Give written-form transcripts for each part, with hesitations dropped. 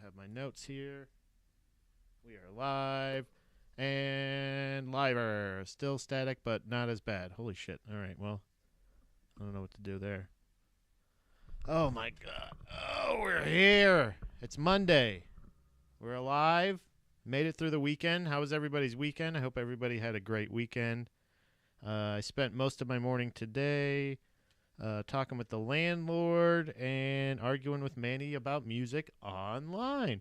have my notes here. We are live and liver. Still static, but not as bad. Holy shit. All right, well, I don't know what to do there. Oh, my God. Oh, we're here. It's Monday. We're alive. Made it through the weekend. How was everybody's weekend? I hope everybody had a great weekend. I spent most of my morning today talking with the landlord and arguing with Manny about music online.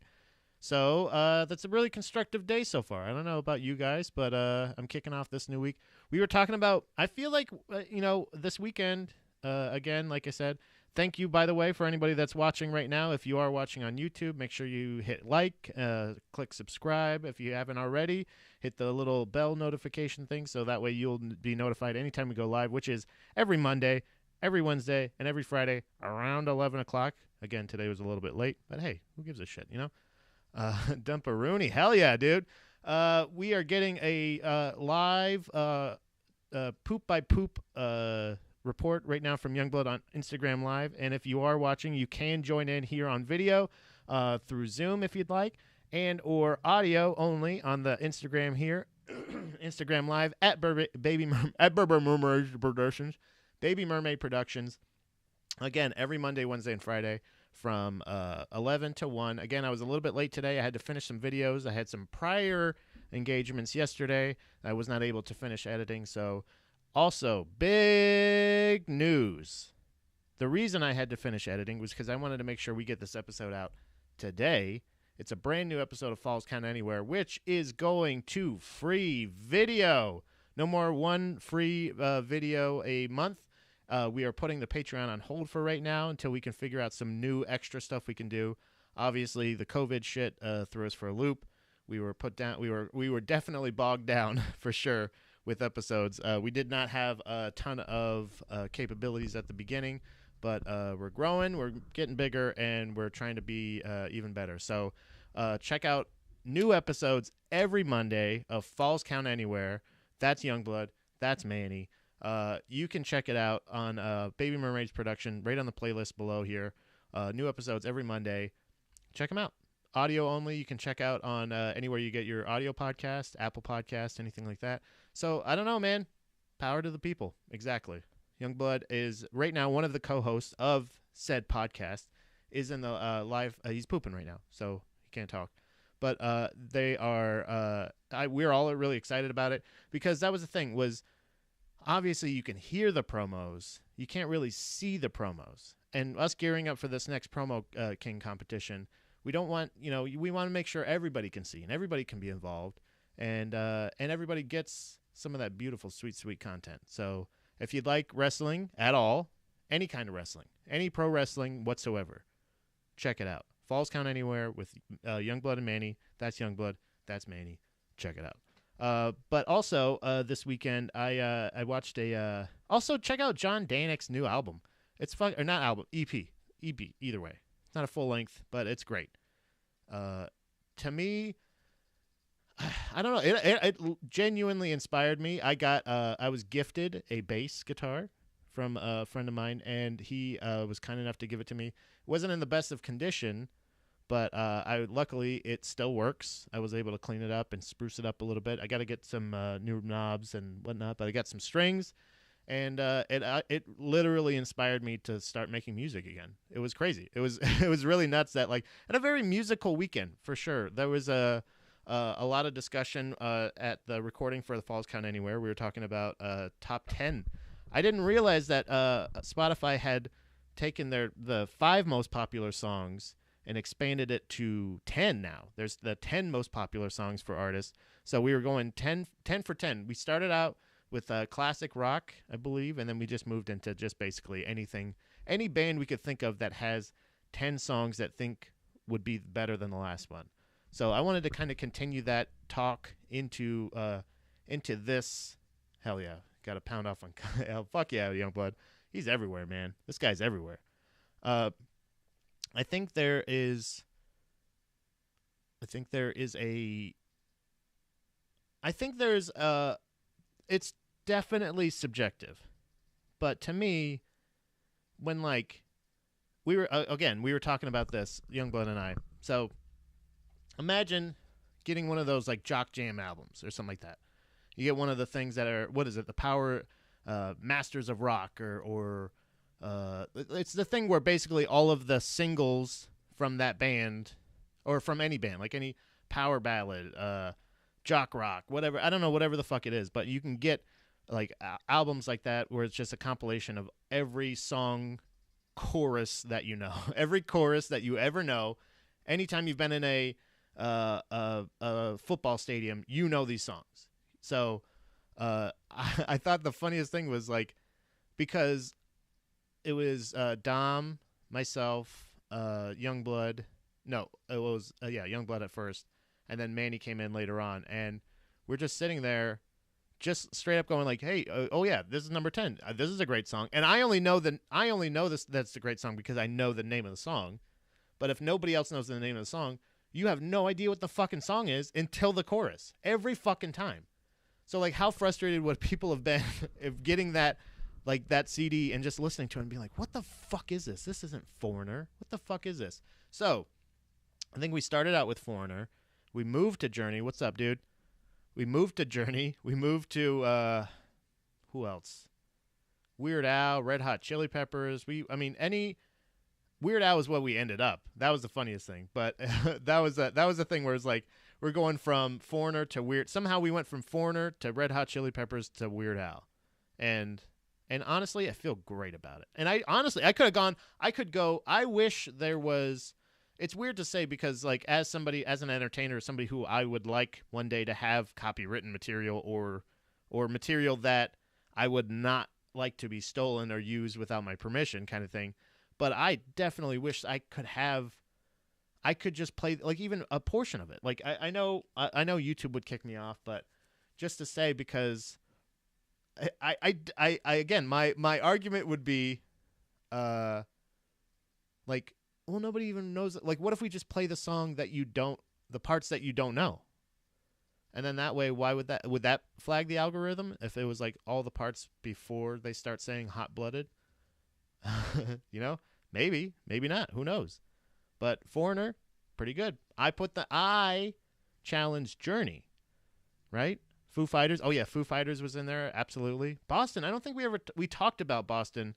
So that's a really constructive day so far. I don't know about you guys, but I'm kicking off this new week. We were talking about, I feel like, this weekend, again, like I said, thank you, by the way, for anybody that's watching right now. If you are watching on YouTube, make sure you hit like, click subscribe. If you haven't already, hit the little bell notification thing so that way you'll be notified anytime we go live, which is every Monday, every Wednesday, and every Friday around 11 o'clock. Again, today was a little bit late, but hey, who gives a shit, you know? Dumparoonie, hell yeah, dude. We are getting a live poop by poop report right now from Youngblood on Instagram Live. And if you are watching, you can join in here on video through Zoom if you'd like, and or audio only on the Instagram here, Instagram Live at Berber Mermaid Productions, Baby Mermaid Productions. Again, every Monday, Wednesday, and Friday from 11 to 1. Again, I was a little bit late today. I had to finish some videos. I had some prior engagements yesterday. I was not able to finish editing. So, also, big news. The reason I had to finish editing was because I wanted to make sure we get this episode out today. It's a brand new episode of Falls Count Anywhere, which is going to free video. No more one free video a month. We are putting the Patreon on hold for right now until we can figure out some new extra stuff we can do. Obviously, the COVID shit threw us for a loop. We were put down. We were definitely bogged down for sure with episodes. We did not have a ton of capabilities at the beginning, but we're growing, we're getting bigger, and we're trying to be even better. So check out new episodes every Monday of Falls Count Anywhere. That's Youngblood. That's Manny. You can check it out on Baby Mermaid's production right on the playlist below here. New episodes every Monday. Check them out. Audio only. You can check out on anywhere you get your audio podcast, Apple Podcast, anything like that. So I don't know, man. Power to the people. Exactly. Youngblood is right now one of the co-hosts of said podcast. Is in the live. He's pooping right now, so he can't talk. But they are. We're all really excited about it because that was the thing was. Obviously, you can hear the promos. You can't really see the promos. And us gearing up for this next promo king competition, we don't want, we want to make sure everybody can see and everybody can be involved, and everybody gets some of that beautiful, sweet, sweet content. So if you'd like wrestling at all, any kind of wrestling, any pro wrestling whatsoever, check it out. Falls Count Anywhere with Youngblood and Manny. That's Youngblood. That's Manny. Check it out. But also this weekend I watched a also check out John Danick's new album. It's or not album, EP either way. It's not a full length, but it's great. To me, I don't know. It genuinely inspired me. I was gifted a bass guitar from a friend of mine, and he was kind enough to give it to me. It wasn't in the best of condition. But luckily, it still works. I was able to clean it up and spruce it up a little bit. I got to get some new knobs and whatnot, but I got some strings, and it literally inspired me to start making music again. It was crazy. It was it was really nuts. That and a very musical weekend for sure. There was a lot of discussion at the recording for the Falls Count Anywhere. We were talking about top 10. I didn't realize that Spotify had taken the 5 most popular songs and expanded it to 10 now. There's the 10 most popular songs for artists. So we were going 10 for 10. We started out with classic rock, I believe, and then we just moved into just basically anything, any band we could think of that has 10 songs that think would be better than the last one. So I wanted to kind of continue that talk into this. Hell yeah. Got a pound off on fuck yeah, Youngblood. He's everywhere, man. This guy's everywhere. I think there's it's definitely subjective. But to me, when we were talking about this, Youngblood and I. So Imagine getting one of those like Jock Jam albums or something like that. You get one of the things that are, what is it, the Power Masters of Rock, or it's the thing where basically all of the singles from that band, or from any band, like any power ballad, jock rock, whatever, I don't know, whatever the fuck it is, but you can get like albums like that where it's just a compilation of every song chorus that you know, every chorus that you ever know. Anytime you've been in a football stadium, you know these songs. So I thought the funniest thing was like, because it was Dom, myself, Youngblood. No, it was Youngblood at first, and then Manny came in later on, and we're just sitting there, just straight up going like, "Hey, oh yeah, this is number 10. This is a great song." And I only know this that's a great song because I know the name of the song. But if nobody else knows the name of the song, you have no idea what the fucking song is until the chorus every fucking time. So like, how frustrated would people have been if getting that, like, that CD and just listening to it and being like, what the fuck is this? This isn't Foreigner. What the fuck is this? So I think we started out with Foreigner. We moved to Journey. What's up, dude? We moved to Journey. We moved to who else? Weird Al, Red Hot Chili Peppers. Weird Al was what we ended up. That was the funniest thing. But that was the thing where it's like, we're going from Foreigner to Weird. Somehow we went from Foreigner to Red Hot Chili Peppers to Weird Al, and honestly, I feel great about it. And I could have gone. I could go. I wish there was. It's weird to say because, like, as an entertainer, somebody who I would like one day to have copywritten material or material that I would not like to be stolen or used without my permission, kind of thing. But I definitely wish I could just play like even a portion of it. Like I know YouTube would kick me off, but just to say, because I again, my argument would be like, well, nobody even knows it. Like, what if we just play the song that the parts that you don't know? And then that way, would that flag the algorithm if it was like all the parts before they start saying hot blooded? You know, maybe not. Who knows? But Foreigner, pretty good. I challenged Journey, right? Foo Fighters. Oh yeah, Foo Fighters was in there. Absolutely. Boston. I don't think we talked about Boston,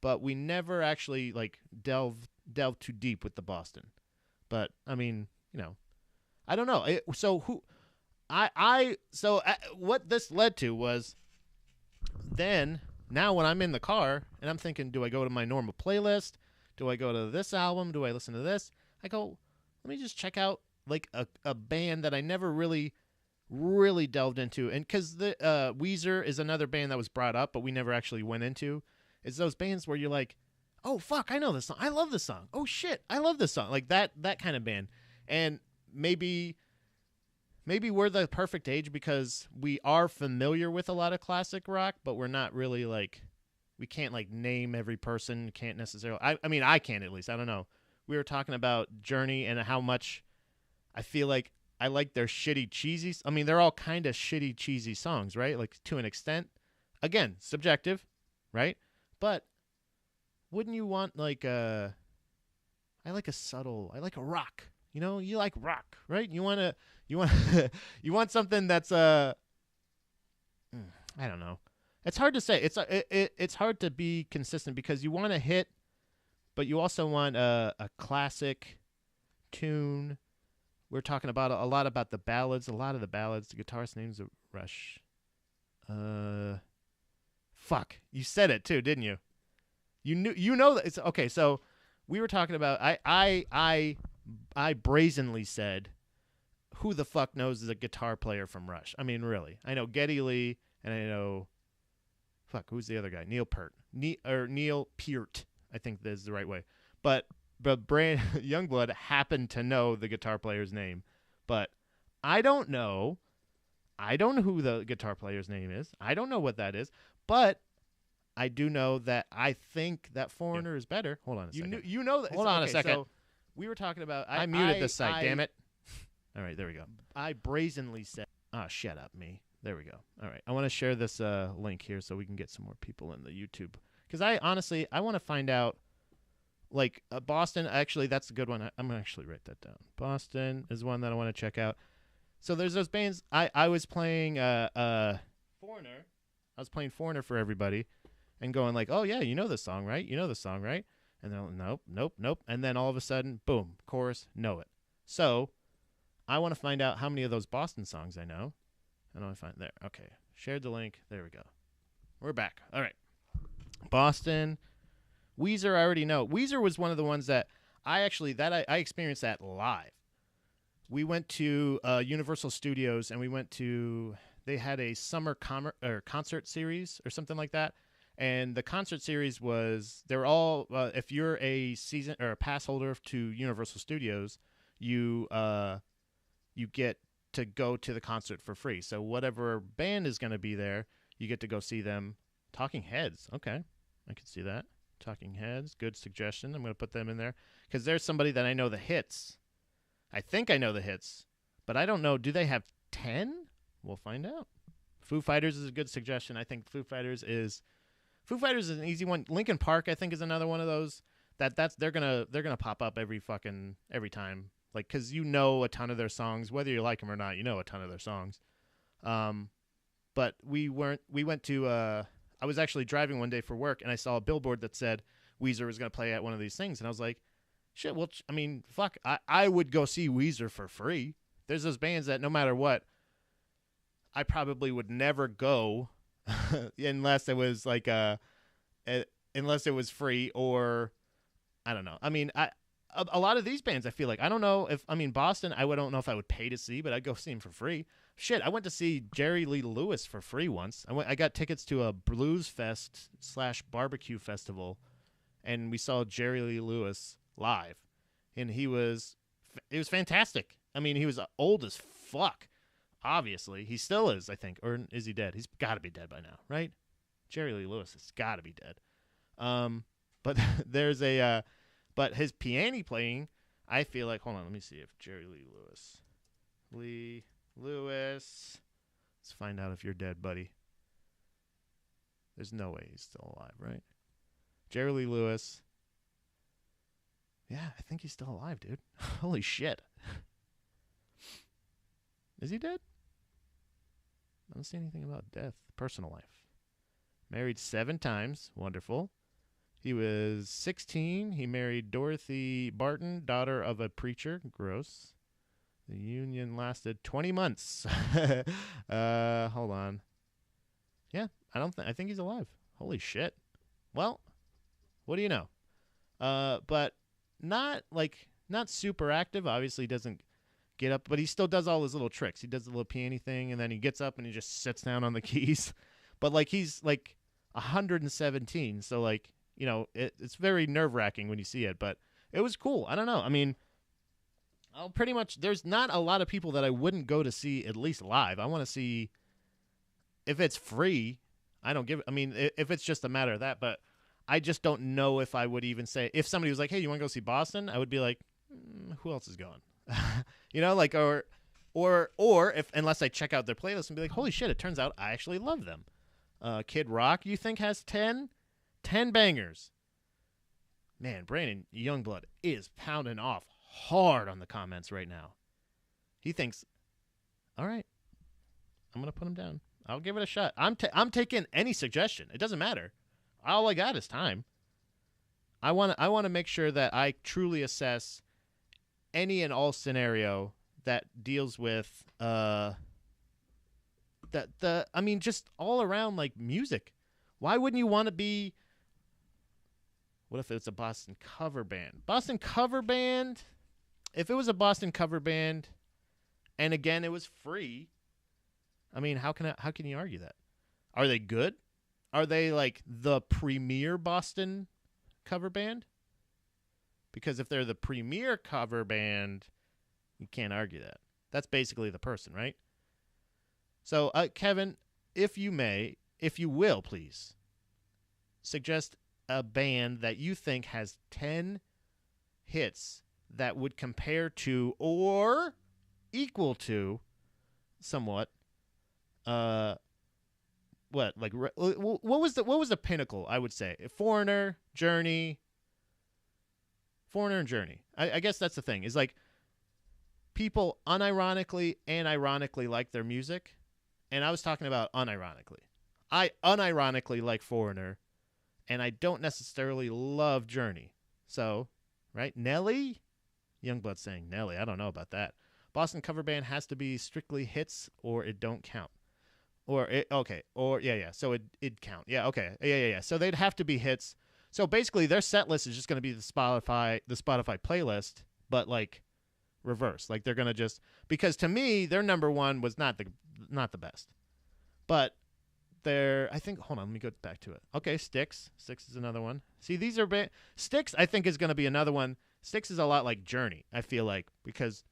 but we never actually like delved too deep with the Boston. But I mean, you know, I don't know. What this led to was then. Now when I'm in the car and I'm thinking, do I go to my normal playlist? Do I go to this album? Do I listen to this? I go, let me just check out like a band that I never really delved into. And because the Weezer is another band that was brought up, but we never actually went into. It's those bands where you're like, oh, fuck, I know this song. I love this song. Oh, shit, I love this song. Like that kind of band. And maybe we're the perfect age because we are familiar with a lot of classic rock, but we're not really like, we can't like name every person, can't necessarily. I mean, I can't at least. I don't know. We were talking about Journey and how much I feel like I like their shitty, cheesy. I mean, they're all kind of shitty, cheesy songs, right? Like to an extent. Again, subjective, right? But wouldn't you want like I like a rock. You know, you like rock, right? You want you want something that's I don't know. It's hard to say. It's hard to be consistent because you want a hit, but you also want a classic tune. We're talking about a lot about the ballads. A lot of the ballads. The guitarist name's Rush. Fuck. You said it too, didn't you? You know that it's okay. So we were talking about. I brazenly said, who the fuck knows the guitar player from Rush? I mean, really. I know Geddy Lee, and I know, fuck, who's the other guy? Neil Peart. Neil Peart, I think that is the right way. But Youngblood happened to know the guitar player's name. But I don't know who the guitar player's name is. I don't know what that is. But I do know that I think that Foreigner is better. Hold on a second. You know that. Hold on a second. So we were talking about. I muted this site. Damn it. All right, there we go. I brazenly said. Oh, shut up, me. There we go. All right, I want to share this link here so we can get some more people in the YouTube. Because I honestly want to find out like Boston. Actually, that's a good one. I'm gonna actually write that down. Boston is one that I want to check out. So there's those bands. I was playing Foreigner. I was playing Foreigner for everybody, and going like, oh yeah, you know this song, right? You know this song, right? And they're like, nope, nope, nope. And then all of a sudden, boom, chorus, know it. So I want to find out how many of those Boston songs I know. And I find there. Okay, shared the link. There we go. We're back. All right. Boston. Weezer, I already know. Weezer was one of the ones that I experienced that live. We went to Universal Studios, and they had a summer concert series or something like that. And the concert series they're all, if you're a season or a pass holder to Universal Studios, you get to go to the concert for free. So whatever band is going to be there, you get to go see them. Talking Heads. Okay. I can see that. Talking Heads. Good suggestion. I'm going to put them in there because there's somebody that I know the hits. I think I know the hits, but I don't know. Do they have 10? We'll find out. Foo Fighters is a good suggestion. I think Foo Fighters is an easy one. Linkin Park, I think, is another one of those they're gonna pop up every time. Like, because you know a ton of their songs, whether you like them or not. You know a ton of their songs. But we went to. I was actually driving one day for work, and I saw a billboard that said Weezer was gonna play at one of these things, and I was like, shit. Well, I mean, fuck. I would go see Weezer for free. There's those bands that no matter what, I probably would never go unless it was like unless it was free or I don't know. I mean, a lot of these bands, I feel like I don't know if Boston. I don't know if I would pay to see, but I'd go see him for free. Shit, I went to see Jerry Lee Lewis for free once. I got tickets to a blues fest / barbecue festival, and we saw Jerry Lee Lewis live, and it was fantastic. I mean, he was old as fuck. Obviously, he still is, I think. Or is he dead? He's got to be dead by now, right? Jerry Lee Lewis has got to be dead. But there's but his piano playing, I feel like, hold on, let me see if Jerry Lee Lewis. Let's find out if you're dead, buddy. There's no way he's still alive, right? Jerry Lee Lewis. Yeah, I think he's still alive, dude. Holy shit. Is he dead? I don't see anything about death. Personal life. Married 7 times. Wonderful. He was 16. He married Dorothy Barton, daughter of a preacher. Gross. The union lasted 20 months. Hold on. Yeah, I think he's alive. Holy shit. Well, what do you know? But not super active. Obviously doesn't get up, but he still does all his little tricks. He does the little piano thing, and then he gets up and he just sits down on the keys. But like he's like 117, so like, you know, it's very nerve-wracking when you see it, but it was cool. I don't know. I mean, I'll pretty much, there's not a lot of people that I wouldn't go to see at least live. I want to see, if it's free, I don't give, I mean, if it's just a matter of that, but I just don't know if I would even say, if somebody was like, hey, you want to go see Boston? I would be like, who else is going? You know, like, or if, unless I check out their playlist and be like, holy shit, it turns out I actually love them. Kid Rock, you think has 10 bangers. Man, Brandon Youngblood is pounding off hard on the comments right now. He thinks, all right, I'm going to put him down. I'll give it a shot. I'm taking any suggestion. It doesn't matter. All I got is time. I want to make sure that I truly assess any and all scenario that deals with just all around like music. Why wouldn't you want to be? What if it's a Boston cover band? Boston cover band. If it was a Boston cover band, and again it was free, I mean, how can you argue that? Are they good? Are they like the premier Boston cover band? Because if they're the premier cover band, you can't argue that. That's basically the person, right? So, Kevin, if you will, please suggest a band that you think has 10 hits that would compare to or equal to somewhat what was the pinnacle, I would say? Foreigner, Journey, Foreigner and Journey. I guess that's the thing. Is like people unironically and ironically like their music, and I was talking about unironically. I unironically like Foreigner, and I don't necessarily love Journey. So, right, Nelly, Youngblood saying Nelly. I don't know about that. Boston cover band has to be strictly hits, or it don't count. Or it okay, or yeah. So it count. Yeah, okay, yeah. So they'd have to be hits. So basically, their set list is just going to be the Spotify playlist, but like reverse. Like they're going to just because to me their number one was not the best, but I think hold on, let me go back to it. Okay, Styx is another one. See, these are Styx. I think is going to be another one. Styx is a lot like Journey. I feel like because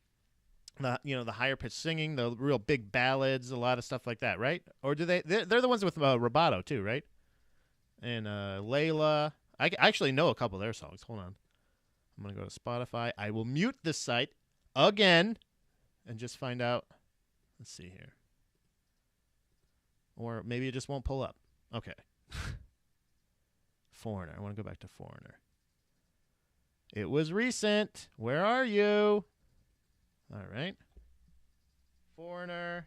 the higher pitched singing, the real big ballads, a lot of stuff like that, right? Or do they're the ones with Roboto too, right? And Layla. I actually know a couple of their songs. Hold on. I'm going to go to Spotify. I will mute this site again and just find out. Let's see here. Or maybe it just won't pull up. Okay. Foreigner. I want to go back to Foreigner. It was recent. Where are you? All right. Foreigner.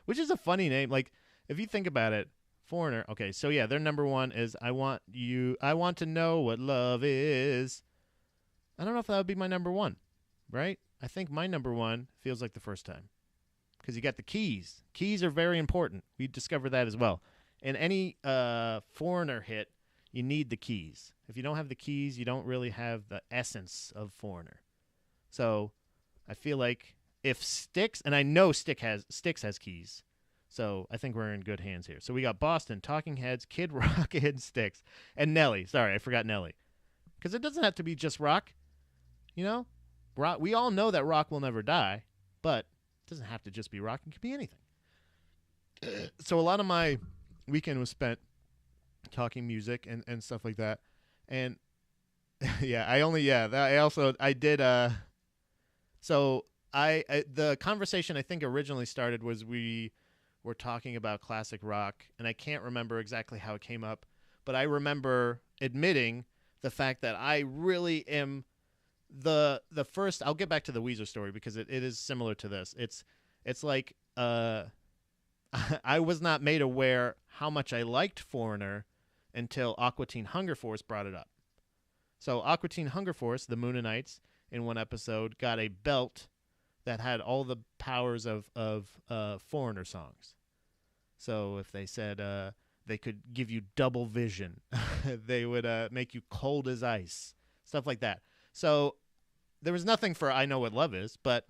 Which is a funny name. Like, if you think about it, Foreigner. Okay, so yeah, their number one is I want to know what love is. I don't know if that would be my number one, right? I think my number one feels like the first time. Because you got the keys. Keys are very important. We discovered that as well. In any Foreigner hit, you need the keys. If you don't have the keys, you don't really have the essence of Foreigner. So I feel like if Styx, and I know Styx has keys, so I think we're in good hands here. So we got Boston, Talking Heads, Kid Rock, and Styx, and Nelly. Sorry, I forgot Nelly. Because it doesn't have to be just rock. Rock. We all know that rock will never die, but it doesn't have to just be rock. It could be anything. So a lot of my weekend was spent talking music and stuff like that. And so the conversation I think originally started was we were talking about classic rock, and I can't remember exactly how it came up, but I remember admitting the fact that I really am the first. I'll get back to the Weezer story because it is similar to this. It's like I was not made aware how much I liked Foreigner until Aqua Teen Hunger Force brought it up. So Aqua Teen Hunger Force, the Moonanites, in one episode got a belt that had all the powers of Foreigner songs. So if they said they could give you double vision, they would make you cold as ice, stuff like that. So there was nothing for I Know What Love Is, but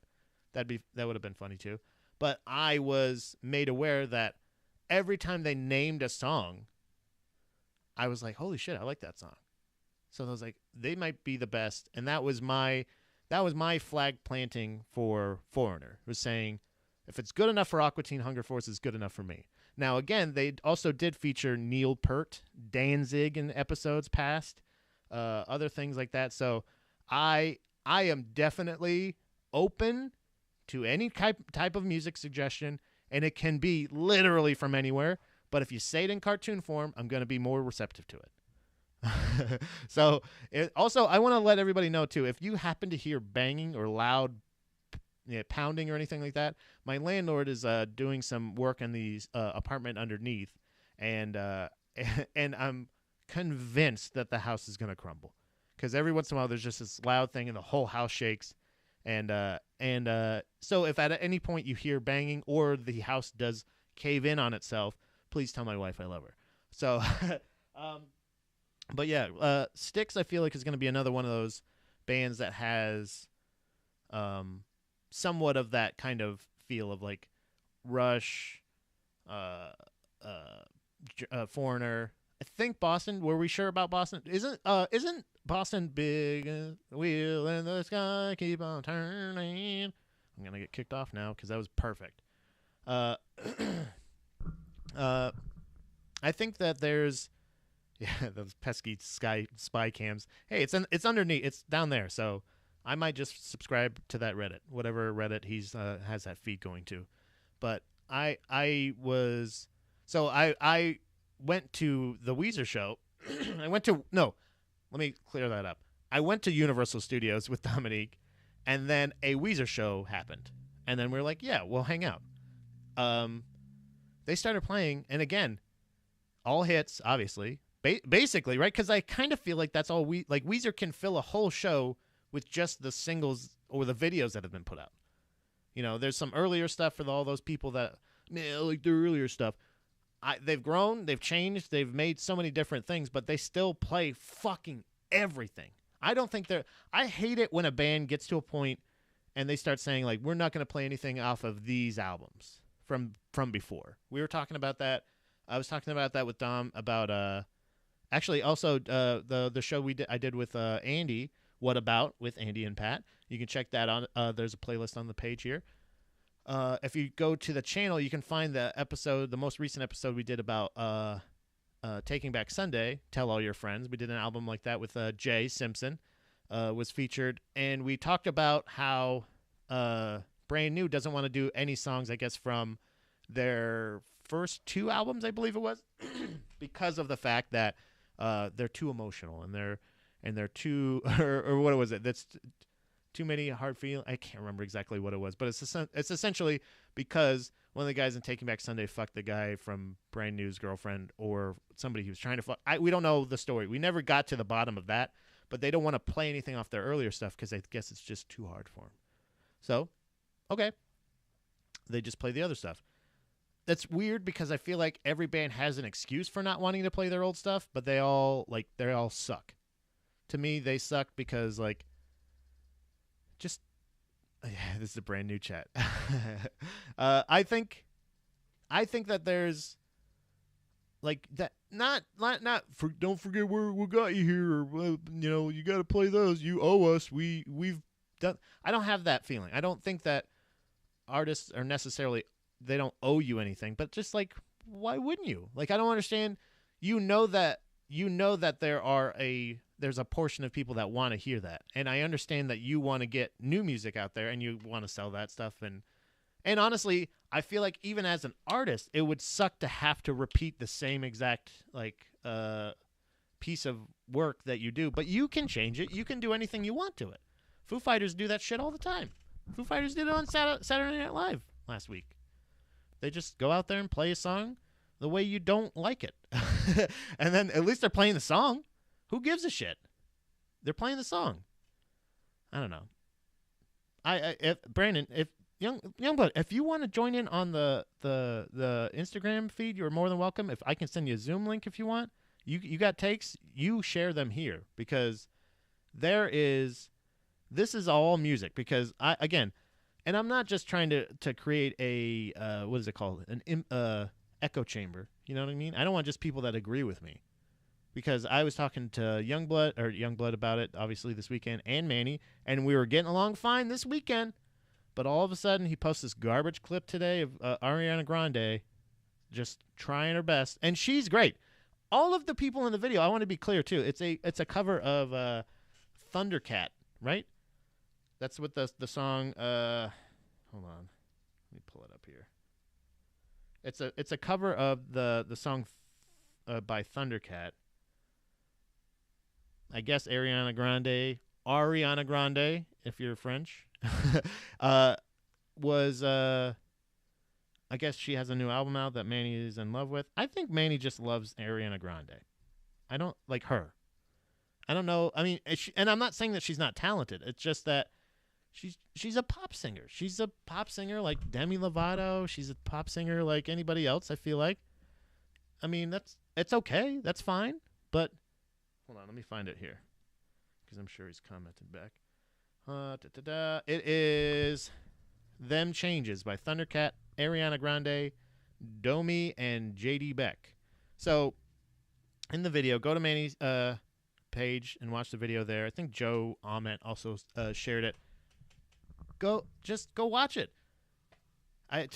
that would have been funny too. But I was made aware that every time they named a song, I was like, holy shit, I like that song. So I was like, they might be the best. And that was my flag planting for Foreigner. It was saying, if it's good enough for Aqua Teen Hunger Force, it's good enough for me. Now, again, they also did feature Neil Peart, Danzig in episodes past, other things like that. So I am definitely open to any type of music suggestion, and it can be literally from anywhere. But if you say it in cartoon form, I'm going to be more receptive to it. So also, I want to let everybody know, too, if you happen to hear banging or loud pounding or anything like that, my landlord is doing some work in the apartment underneath, and I'm convinced that the house is going to crumble. Because every once in a while, there's just this loud thing, and the whole house shakes. And so if at any point you hear banging or the house does cave in on itself, please tell my wife I love her. So, but yeah, Styx I feel like is going to be another one of those bands that has somewhat of that kind of feel of like Rush, Foreigner. I think Boston. Were we sure about Boston? Isn't Boston big? Wheel in the sky, keep on turning. I'm gonna get kicked off now because that was perfect. I think that there's those pesky spy cams. Hey, it's underneath. It's down there. So I might just subscribe to that Reddit, whatever Reddit he's has that feed going to. But I went to the Weezer show. let me clear that up. I went to Universal Studios with Dominique, and then a Weezer show happened, and then we were like, yeah, we'll hang out. They started playing, and again, all hits, obviously, basically, right? Because I kind of feel like that's all Weezer can fill a whole show with just the singles or the videos that have been put out. You know, there's some earlier stuff for all those people that, man, like their earlier stuff. They've grown, they've changed, they've made so many different things, but they still play fucking everything. I don't think they're. I hate it when a band gets to a point and they start saying like, we're not going to play anything off of these albums from before. We were talking about that. I was talking about that with Dom about actually also the show I did with Andy. What About with Andy and Pat. You can check that on. There's a playlist on the page here. If you go to the channel, you can find the most recent episode we did about Taking Back Sunday, Tell All Your Friends. We did an album like that with Jay Simpson was featured. And we talked about how Brand New doesn't want to do any songs, I guess, from their first 2 albums, I believe it was, because of the fact that they're too emotional and they're too, or what was it? That's too many hard feelings. I can't remember exactly what it was, but it's essentially because one of the guys in Taking Back Sunday fucked the guy from Brand New's girlfriend or somebody he was trying to fuck. We don't know the story. We never got to the bottom of that, but they don't want to play anything off their earlier stuff because I guess it's just too hard for them. So, okay. They just play the other stuff. That's weird because I feel like every band has an excuse for not wanting to play their old stuff, but they all suck. To me, they suck because this is a brand new chat. I think that there's like that. Don't forget we got you here. Or, you got to play those. You owe us. We've done. I don't have that feeling. I don't think that artists are necessarily. They don't owe you anything. But just like, why wouldn't you? Like, I don't understand. You know that there's a portion of people that want to hear that. And I understand that you want to get new music out there and you want to sell that stuff. And honestly, I feel like even as an artist, it would suck to have to repeat the same exact piece of work that you do. But you can change it. You can do anything you want to it. Foo Fighters do that shit all the time. Foo Fighters did it on Saturday Night Live last week. They just go out there and play a song the way you don't like it. And then at least they're playing the song. Who gives a shit? They're playing the song. I don't know. If Brandon, if Youngblood, if you want to join in on the Instagram feed, you're more than welcome. If I can send you a Zoom link if you want. You got takes, you share them here because this is all music because and I'm not just trying to create a what is it called? An echo chamber. You know what I mean? I don't want just people that agree with me. Because I was talking to Youngblood about it, obviously, this weekend, and Manny, and we were getting along fine this weekend. But all of a sudden, he posts this garbage clip today of Ariana Grande just trying her best. And she's great. All of the people in the video, I want to be clear, too. It's a cover of Thundercat, right? That's what the song, hold on. Let me pull it up here. It's a cover of the song by Thundercat. I guess Ariana Grande, if you're French, was, I guess she has a new album out that Manny is in love with. I think Manny just loves Ariana Grande. I don't like her. I don't know. I mean, and I'm not saying that she's not talented. It's just that she's a pop singer. She's a pop singer like Demi Lovato. She's a pop singer like anybody else, I feel like. I mean, it's okay. That's fine. But hold on, let me find it here because I'm sure he's commented back. It is Them Changes by Thundercat, Ariana Grande, Domi, and JD Beck. So in the video, go to Manny's page and watch the video there. I think Joe Ament also shared it. Go watch it. I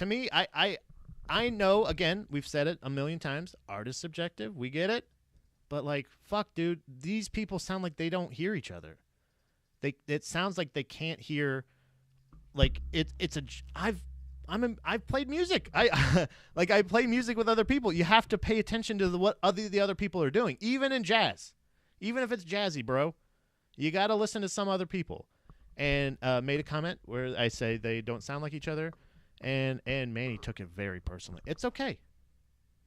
know, again, we've said it a million times, art is subjective. We get it. But, like, fuck, dude, these people sound like they don't hear each other. It sounds like they can't hear, like, I've played music. I play music with other people. You have to pay attention to what the other people are doing, even in jazz. even if it's jazzy, bro. You got to listen to some other people. And made a comment where I say they don't sound like each other, and Manny took it very personally. It's okay.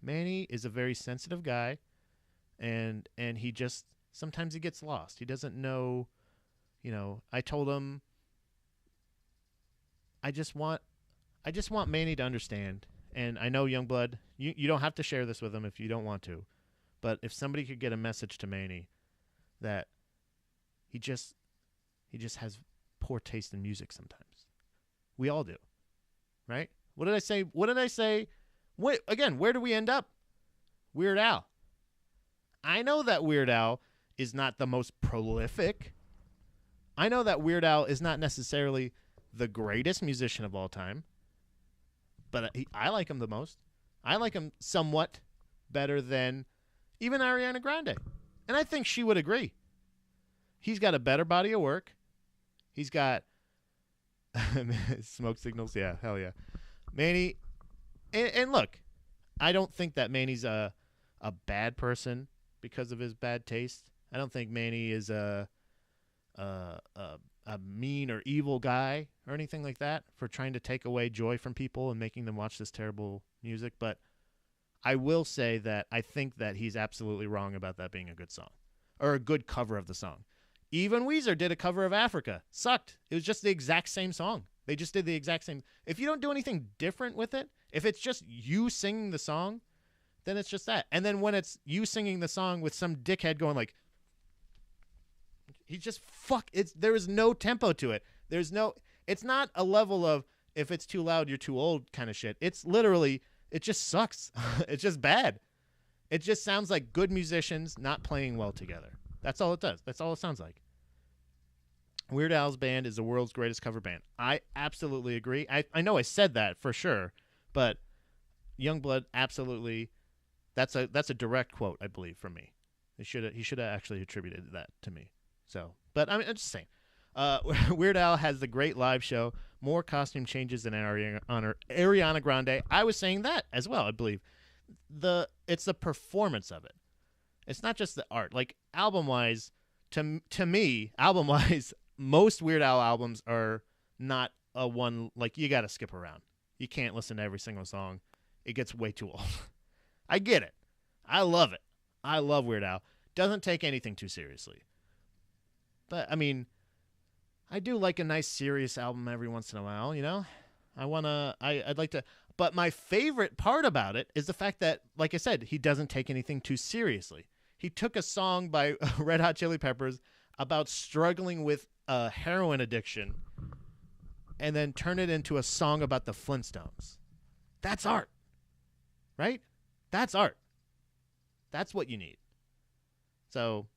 Manny is a very sensitive guy, and he just sometimes he gets lost. He doesn't know, I told him I just want Manny to understand. And I know Youngblood, you don't have to share this with him if you don't want to, but if somebody could get a message to Manny that he just has poor taste in music sometimes. We all do. Right? What did I say? Again, where do we end up? Weird Al. I know that Weird Al is not the most prolific. I know that Weird Al is not necessarily the greatest musician of all time. But I like him the most. I like him somewhat better than even Ariana Grande. And I think she would agree. He's got a better body of work. He's got smoke signals. Yeah, hell yeah. Manny, and look, I don't think that Manny's a bad person because of his bad taste. I don't think Manny is a mean or evil guy or anything like that for trying to take away joy from people and making them watch this terrible music. But I will say that I think that he's absolutely wrong about that being a good song or a good cover of the song. Even Weezer did a cover of Africa. Sucked. It was just the exact same song. They just did the exact same. If you don't do anything different with it, if it's just you singing the song, then it's just that. And then when it's you singing the song with some dickhead going like, he just there is no tempo to it. It's not a level of if it's too loud, you're too old kind of shit. It's literally, it just sucks. It's just bad. It just sounds like good musicians not playing well together. That's all it does. That's all it sounds like. Weird Al's band is the world's greatest cover band. I absolutely agree. I know I said that for sure, but Youngblood absolutely, that's a direct quote, I believe, from me. He should have actually attributed that to me. So, but I'm just saying. Weird Al has the great live show, more costume changes than Ariana Grande. I was saying that as well, I believe. It's the performance of it. It's not just the art. Like, album-wise, to me, album-wise, most Weird Al albums are not a one, like, you got to skip around. You can't listen to every single song. It gets way too old. I get it. I love it. I love Weird Al. Doesn't take anything too seriously. But, I mean, I do like a nice serious album every once in a while, I'd like to. But my favorite part about it is the fact that, like I said, he doesn't take anything too seriously. He took a song by Red Hot Chili Peppers about struggling with a heroin addiction and then turned it into a song about the Flintstones. That's art, right? That's art. That's what you need. So,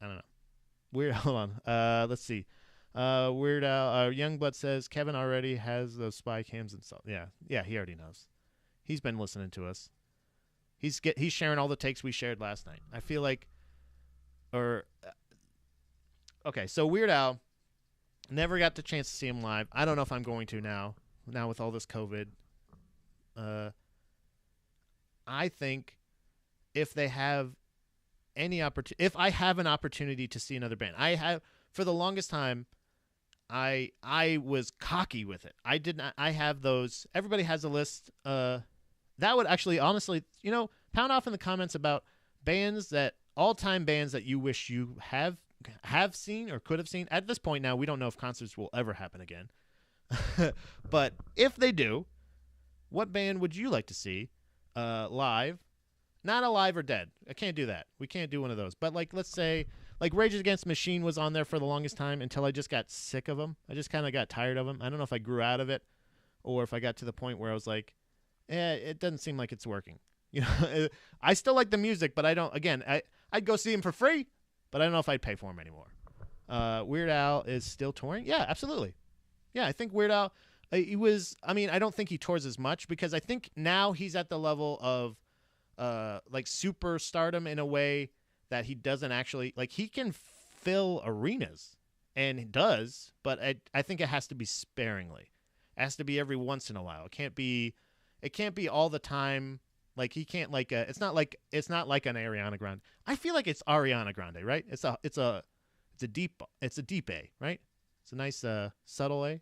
I don't know. Hold on. Let's see. Weird Al, Youngblood says Kevin already has those spy cams installed. Yeah, he already knows. He's been listening to us. He's sharing all the takes we shared last night. I feel like, okay, so Weird Al, never got the chance to see him live. I don't know if I'm going to now with all this COVID. I think if they have if I have an opportunity to see another band, for the longest time, I was cocky with it. I have those. Everybody has a list. That would actually, honestly, pound off in the comments about all-time bands that you wish you have seen or could have seen. At this point now, we don't know if concerts will ever happen again. But if they do, what band would you like to see live? Not Alive or Dead. I can't do that. We can't do one of those. But let's say Rage Against the Machine was on there for the longest time until I just got sick of them. I just kind of got tired of them. I don't know if I grew out of it or if I got to the point where I was like, it doesn't seem like it's working. I still like the music, but I don't. Again, I'd go see him for free, but I don't know if I'd pay for him anymore. Weird Al is still touring. Yeah, absolutely. Yeah, I think Weird Al. He was. I mean, I don't think he tours as much because I think now he's at the level of super stardom in a way that he doesn't actually he can fill arenas and he does, but I think it has to be sparingly. It has to be every once in a while. It can't be all the time Like he can't like it's not like an Ariana Grande. I feel like it's Ariana Grande, right? It's a deep A, right? It's a nice subtle A.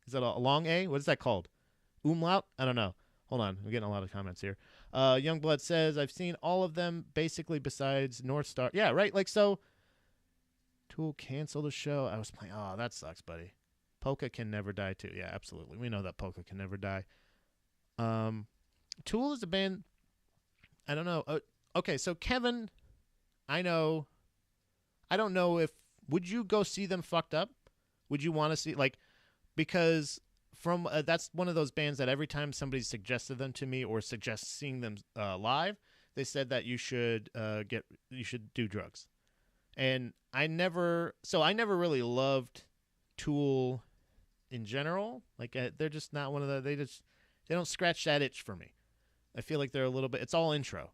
Is that a long A? What is that called? Umlaut? I don't know. Hold on, I'm getting a lot of comments here. Youngblood says I've seen all of them basically besides North Star. Yeah, right. Like so. Tool canceled the show. I was playing. Oh, that sucks, buddy. Polka can never die too. Yeah, absolutely. We know that Polka can never die. Tool is a band. I don't know. Okay, so Kevin, I know. I don't know if would you go see them fucked up? Would you want to see like because from that's one of those bands that every time somebody suggested them to me or suggests seeing them live, they said that you should do drugs. And I never really loved Tool in general. Like they're just not one of the they don't scratch that itch for me. I feel like they're a little bit. It's all intro.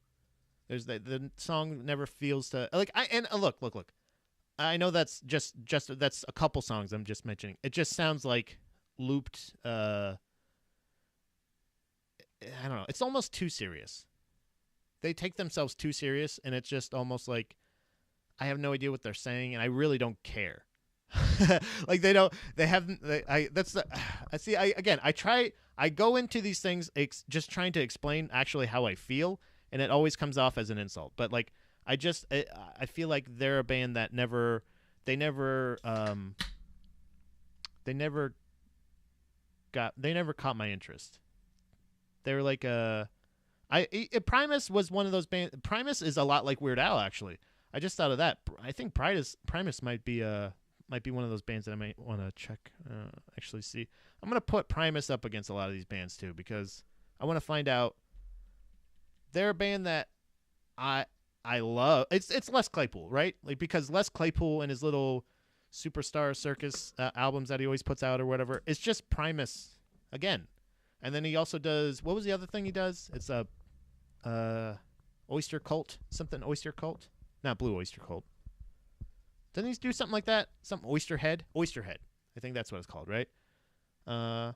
There's the song never feels to like. Look. I know that's just that's a couple songs I'm just mentioning. It just sounds like looped. I don't know. It's almost too serious. They take themselves too serious, and it's just almost like I have no idea what they're saying, and I really don't care. Like they don't. They haven't. I go into these things just trying to explain actually how I feel, and it always comes off as an insult. But like I feel like they're a band that they never caught my interest. They were like Primus was one of those bands. Primus is a lot like Weird Al actually. I just thought of that. I think Primus might be one of those bands that I might want to check actually see. I'm going to put Primus up against a lot of these bands too because I want to find out. They're a band that I love. It's Les Claypool, right? Like because Les Claypool and his little Superstar Circus albums that he always puts out or whatever. It's just Primus again. And then he also does what was the other thing he does? It's a Oyster Cult, something Oyster Cult. Not Blue Oyster Cult. Doesn't he do something like that? Something Oysterhead? Oysterhead. I think that's what it's called, right? Oh,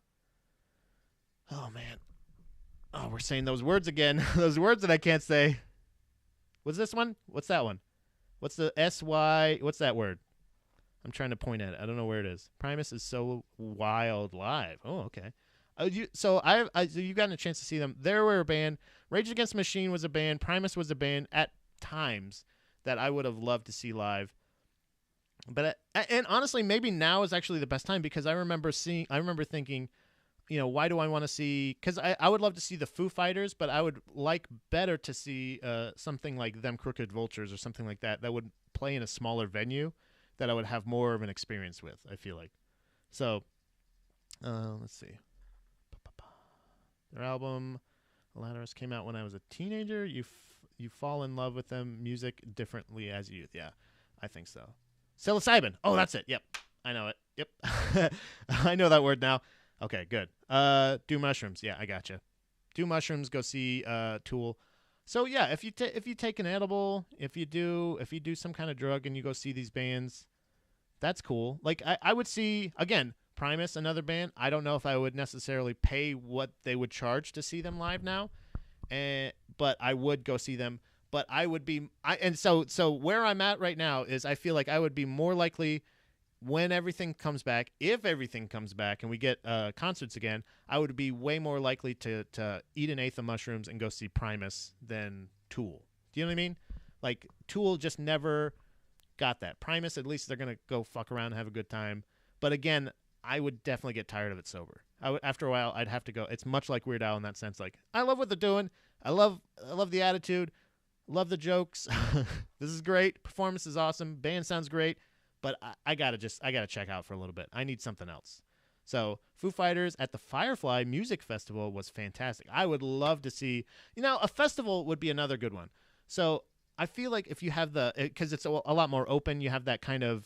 man. Oh, we're saying those words again. Those words that I can't say. What's this one? What's that one? What's the S-Y? What's that word? I'm trying to point at it. I don't know where it is. Primus is so wild live. Oh, okay. So you gotten a chance to see them. They were a band. Rage Against the Machine was a band. Primus was a band at times that I would have loved to see live. But and honestly, maybe now is actually the best time because I remember thinking, you know, why do I want to see? Because I would love to see the Foo Fighters, but I would like better to see something like Them Crooked Vultures or something like that would play in a smaller venue that I would have more of an experience with. I feel like. So, let's see. Their album, Lattice, came out when I was a teenager. You fall in love with them music differently as youth. Yeah, I think so. Psilocybin. Oh, that's it. Yep. I know it. Yep. I know that word now. Okay, good. Do mushrooms. Yeah, I gotcha. Do mushrooms. Go see Tool. So yeah, if you take an edible, if you do some kind of drug and you go see these bands, that's cool. Like I would see again Primus, another band. I don't know if I would necessarily pay what they would charge to see them live now, but I would go see them. But I would be so where I'm at right now is I feel like I would be more likely when everything comes back, if everything comes back and we get concerts again, I would be way more likely to eat an eighth of mushrooms and go see Primus than Tool. Do you know what I mean? Like Tool just never got that. Primus, at least they're gonna go fuck around and have a good time. But again, I would definitely get tired of it sober. After a while, I'd have to go. It's much like Weird Al in that sense. Like I love what they're doing. I love the attitude. Love the jokes. This is great. Performance is awesome. Band sounds great. But I gotta check out for a little bit. I need something else. So Foo Fighters at the Firefly Music Festival was fantastic. I would love to see, a festival would be another good one. So I feel like if you have because it's a lot more open, you have that kind of,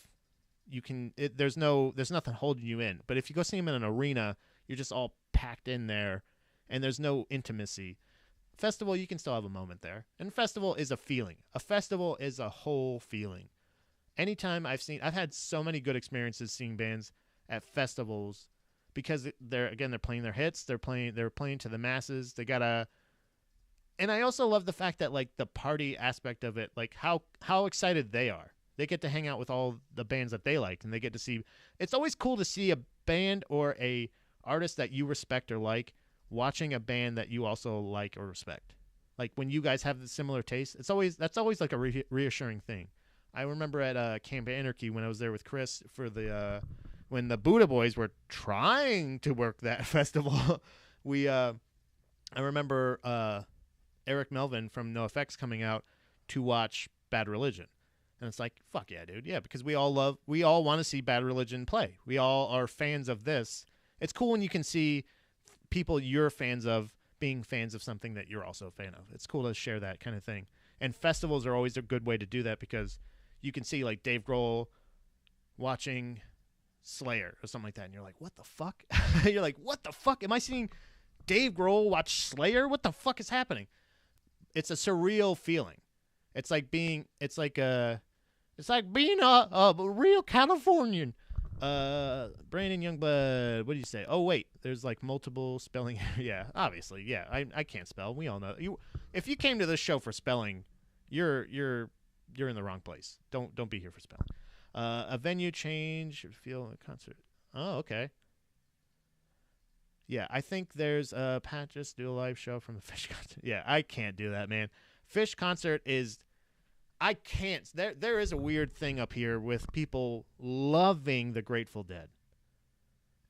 there's nothing holding you in. But if you go see them in an arena, you're just all packed in there and there's no intimacy. Festival, you can still have a moment there. And festival is a feeling. A festival is a whole feeling. Anytime I've had so many good experiences seeing bands at festivals because they're playing their hits. They're playing to the masses. They got and I also love the fact that like the party aspect of it, like how excited they are. They get to hang out with all the bands that they like, and they get to see. It's always cool to see a band or a artist that you respect or like watching a band that you also like or respect. Like when you guys have the similar taste, that's always like a reassuring thing. I remember at Camp Anarchy when I was there with Chris for the when the Buddha Boys were trying to work that festival. I remember Eric Melvin from NoFX coming out to watch Bad Religion. And it's like, fuck yeah, dude. Yeah, because we all want to see Bad Religion play. We all are fans of this. It's cool when you can see people you're fans of being fans of something that you're also a fan of. It's cool to share that kind of thing. And festivals are always a good way to do that because you can see like Dave Grohl watching Slayer or something like that. And you're like, what the fuck? You're like, what the fuck? Am I seeing Dave Grohl watch Slayer? What the fuck is happening? It's a surreal feeling. It's like being a real Californian. Brandon Youngblood, what do you say? Oh wait, there's like multiple spelling. Yeah, obviously, yeah. I can't spell. We all know. If you came to this show for spelling, you're in the wrong place. Don't be here for spelling. A venue change, feel a concert. Oh, okay. Yeah, I think there's Pat just do a live show from the Fish concert. Yeah, I can't do that, man. Fish concert is. I can't. There is a weird thing up here with people loving the Grateful Dead.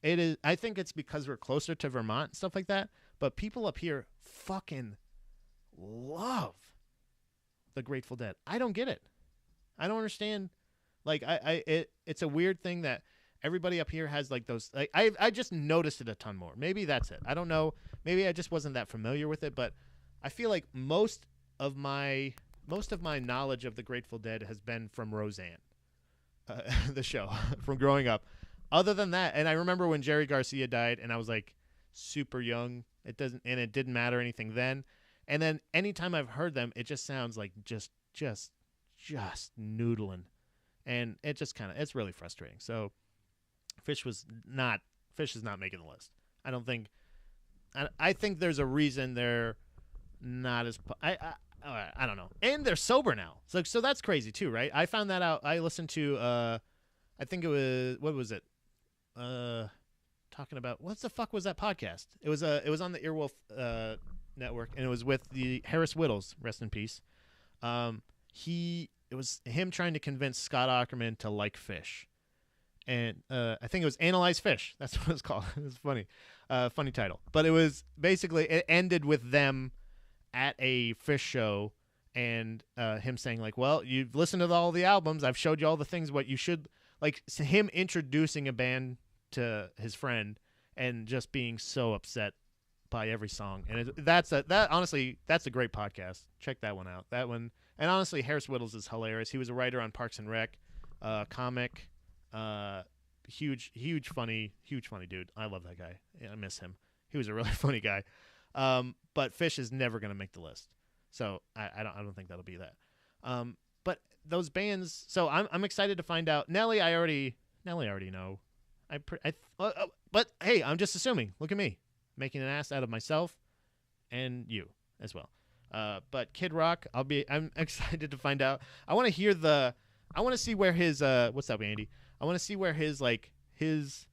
It is. I think it's because we're closer to Vermont and stuff like that. But people up here fucking love the Grateful Dead. I don't get it. I don't understand. Like it's a weird thing that everybody up here has like those. Like I just noticed it a ton more. Maybe that's it. I don't know. Maybe I just wasn't that familiar with it. But I feel like most of my knowledge of the Grateful Dead has been from Roseanne, the show, from growing up. Other than that, and I remember when Jerry Garcia died, and I was like super young. It didn't matter anything then. And then anytime I've heard them, it just sounds like just noodling, and it's really frustrating. So Fish is not making the list. I don't think. I think there's a reason they're not as. I don't know. And they're sober now. So that's crazy too, right? I found that out. I listened to I think it was, what was it? Talking about, what the fuck was that podcast? It was on the Earwolf network, and it was with the Harris Whittles, rest in peace. It was him trying to convince Scott Aukerman to like Fish. And I think it was Analyze Fish. That's what it's called. It was funny. Funny title. But it was basically, it ended with them at a Fish show, and him saying like, well, you've listened to all the albums, I've showed you all the things what you should like, him introducing a band to his friend and just being so upset by every song. And honestly that's a great podcast. Check that one out. That one. And honestly, Harris Whittles is hilarious. He was a writer on Parks and Rec, comic, huge funny dude. I love that guy. I miss him. He was a really funny guy. But Fish is never going to make the list, so I don't think that'll be that. But those bands, so I'm excited to find out. Nelly, I already know. But hey, I'm just assuming. Look at me, making an ass out of myself, and you as well. But Kid Rock, I'm excited to find out. I want to see where his what's up, Andy? I want to see where because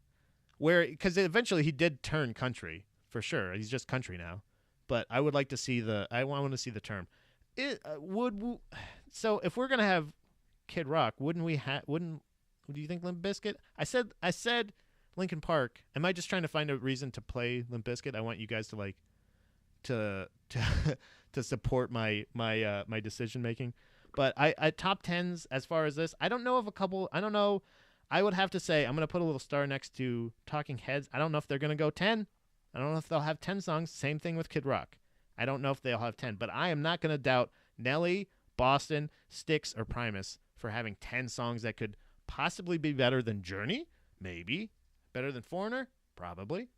eventually he did turn country. For sure, he's just country now, but I would like to see I want to see the term. So if we're gonna have Kid Rock, wouldn't do you think Limp Bizkit? I said Linkin Park. Am I just trying to find a reason to play Limp Bizkit? I want you guys to like to support my decision making. But I top tens as far as this, I don't know of a couple. I don't know. I would have to say I'm gonna put a little star next to Talking Heads. I don't know if they're gonna go 10. I don't know if they'll have 10 songs. Same thing with Kid Rock. I don't know if they'll have 10, but I am not going to doubt Nelly, Boston, Styx, or Primus for having 10 songs that could possibly be better than Journey. Maybe. Better than Foreigner? Probably.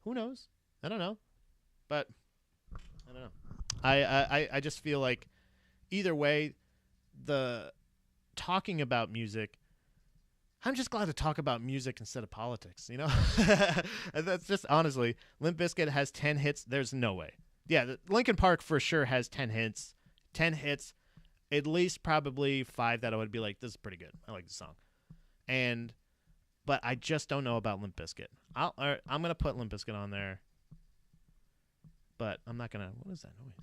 Who knows? I don't know. But I don't know. I just feel like either way, the talking about music, I'm just glad to talk about music instead of politics, you know? That's just honestly, Limp Bizkit has 10 hits. There's no way. Yeah, Linkin Park for sure has 10 hits. 10 hits, at least probably 5 that I would be like, this is pretty good. I like the song. But I just don't know about Limp Bizkit. I'm going to put Limp Bizkit on there. But I'm not going to. What is that noise?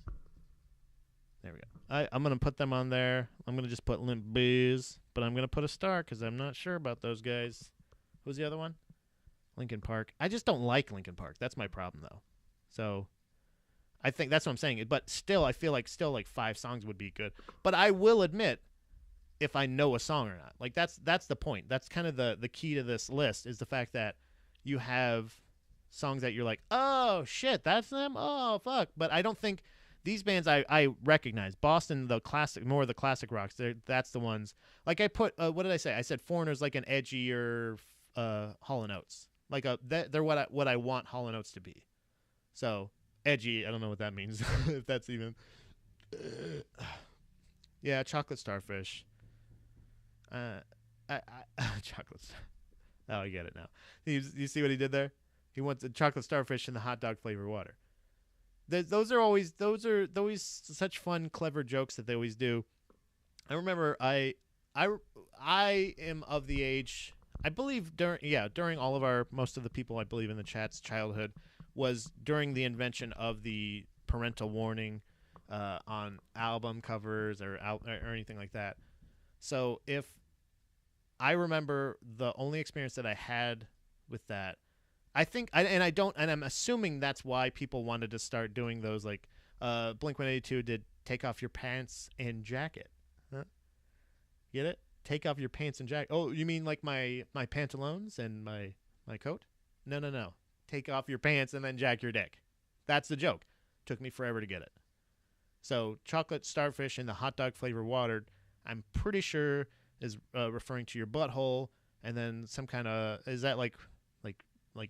There we go. I'm going to put them on there. I'm going to just put Limp Biz. But I'm going to put a star because I'm not sure about those guys. Who's the other one? Linkin Park. I just don't like Linkin Park. That's my problem, though. So I think that's what I'm saying. But still, I feel like 5 songs would be good. But I will admit, if I know a song or not. Like that's the point. That's kind of the key to this list is the fact that you have songs that you're like, oh shit, that's them. Oh fuck. But I don't think these bands I recognize. Boston, the classic, more of the classic rocks. That's the ones. Like I put, what did I say? I said Foreigner's like an edgier Hall & Oates. Like they're what I want Hall & Oates to be. So edgy. I don't know what that means. If that's even. Yeah, Chocolate Starfish. Chocolate. Oh, I get it now. You see what he did there? He wants a chocolate starfish in the hot dog flavor water. Those are always such fun, clever jokes that they always do. I remember I am of the age, I believe during all of most of the people I believe in the chat's childhood was during the invention of the parental warning on album covers or anything like that. So if I remember the only experience that I had with that, I think, and I'm assuming that's why people wanted to start doing those, like Blink-182 did Take Off Your Pants and Jacket. Huh? Get it? Take off your pants and jacket. Oh, you mean like my pantaloons and my coat? No. Take off your pants and then jack your dick. That's the joke. Took me forever to get it. So chocolate starfish in the hot dog flavor water, I'm pretty sure is referring to your butthole, and then some kind of, is that like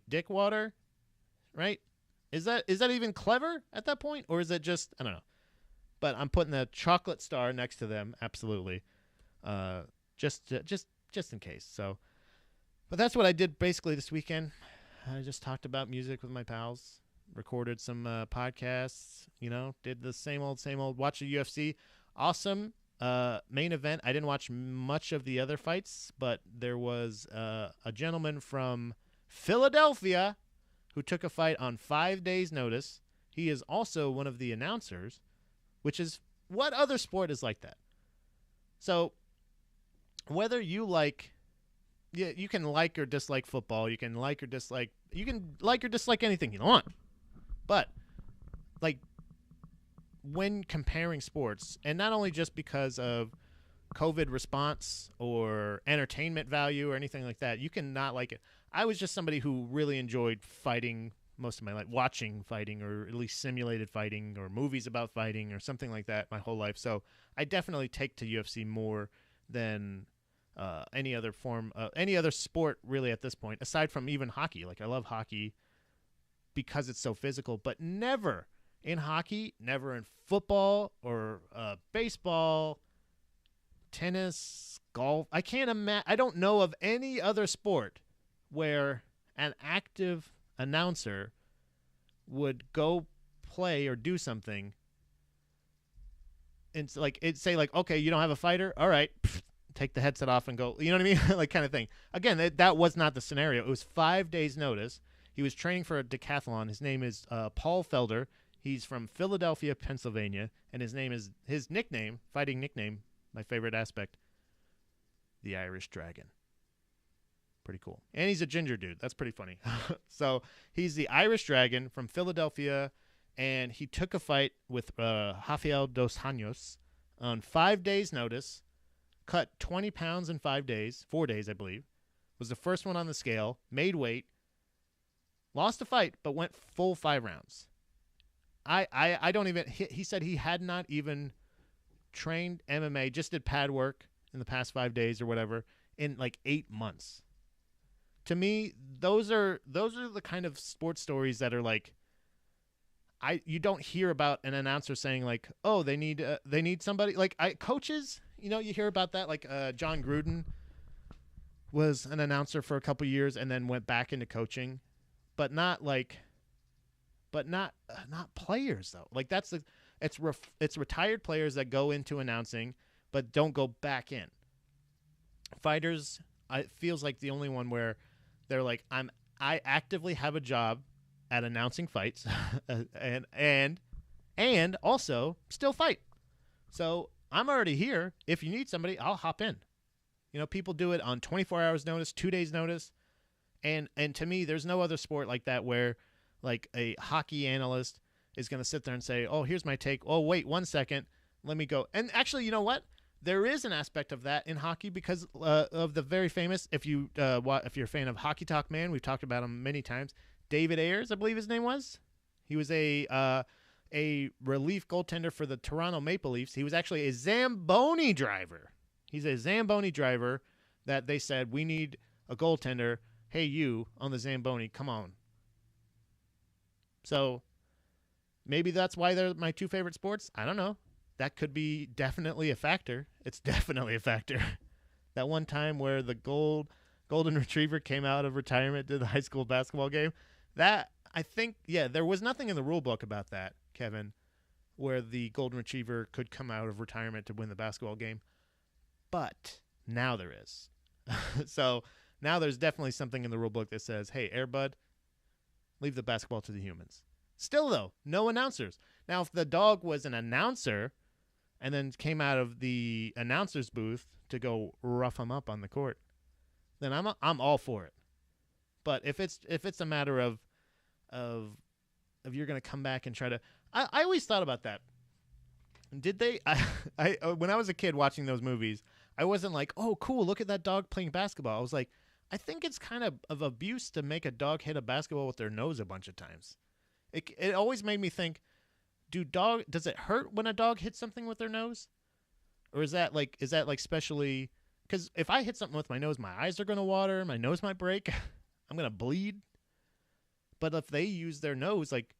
dick water, right? Is that even clever at that point, or is it just, I don't know? But I'm putting the chocolate star next to them, absolutely, just in case. So, but that's what I did basically this weekend. I just talked about music with my pals, recorded some podcasts, did the same old, watched the UFC. Awesome. Main event. I didn't watch much of the other fights, but there was a gentleman from Philadelphia who took a fight on 5 days' notice. He is also one of the announcers, which is, what other sport is like that? So whether you you can like or dislike football, you can like or dislike anything you want, but like, when comparing sports, and not only just because of COVID response or entertainment value or anything like that, you can not like it. I was just somebody who really enjoyed fighting most of my life, watching fighting, or at least simulated fighting or movies about fighting or something like that my whole life. So I definitely take to UFC more than any other sport really at this point, aside from even hockey. Like, I love hockey because it's so physical, but never in hockey, never in football or baseball, tennis, golf. I can't imagine. I don't know of any other sport where an active announcer would go play or do something and say okay, you don't have a fighter, all right, take the headset off and go. You know what I mean? Like, kind of thing. Again, that was not the scenario. It was 5 days notice. He was training for a decathlon. His name is Paul Felder. He's from Philadelphia, Pennsylvania, and his nickname, fighting nickname, my favorite aspect, the Irish Dragon. Pretty cool. And he's a ginger dude. That's pretty funny. So he's the Irish Dragon from Philadelphia, and he took a fight with Rafael dos Anjos on 5 days' notice, cut 20 pounds in 5 days, 4 days, I believe, was the first one on the scale, made weight, lost the fight, but went full 5 rounds. I don't even, he said he had not even trained MMA, just did pad work in the past 5 days or whatever, in like 8 months. To me, those are the kind of sports stories that are like, you don't hear about an announcer saying like, oh, they need somebody, like, coaches, you hear about that, like John Gruden was an announcer for a couple years and then went back into coaching, but but not players though. Like it's retired players that go into announcing but don't go back in. Fighters, it feels like the only one where they're like, I actively have a job at announcing fights, and also still fight. So I'm already here. If you need somebody, I'll hop in. People do it on 24 hours notice, 2 days notice, and to me, there's no other sport like that where, like, a hockey analyst is going to sit there and say, "Oh, here's my take. Oh, wait 1 second, let me go." And actually, you know what? There is an aspect of that in hockey because of the very famous. If you're a fan of Hockey Talk Man, we've talked about him many times. David Ayers, I believe his name was. He was a relief goaltender for the Toronto Maple Leafs. He was actually a Zamboni driver. He's a Zamboni driver that they said, we need a goaltender. Hey, you on the Zamboni, come on. So maybe that's why they're my two favorite sports. I don't know. That could be definitely a factor. It's definitely a factor. That one time where the golden retriever came out of retirement to the high school basketball game, that I think, there was nothing in the rule book about that, Kevin, where the golden retriever could come out of retirement to win the basketball game. But now there is. So now there's definitely something in the rule book that says, hey, Air Bud, leave the basketball to the humans. Still, though, no announcers. Now, if the dog was an announcer and then came out of the announcer's booth to go rough him up on the court, then I'm all for it. But if it's a matter of you're going to come back and try to, I always thought about that. Did they? I when I was a kid watching those movies, I wasn't like, oh, cool, look at that dog playing basketball. I was like, I think it's kind of abuse to make a dog hit a basketball with their nose a bunch of times. It always made me think, does it hurt when a dog hits something with their nose? Or is that like specially, because if I hit something with my nose, my eyes are going to water, my nose might break, I'm going to bleed. But if they use their nose, like,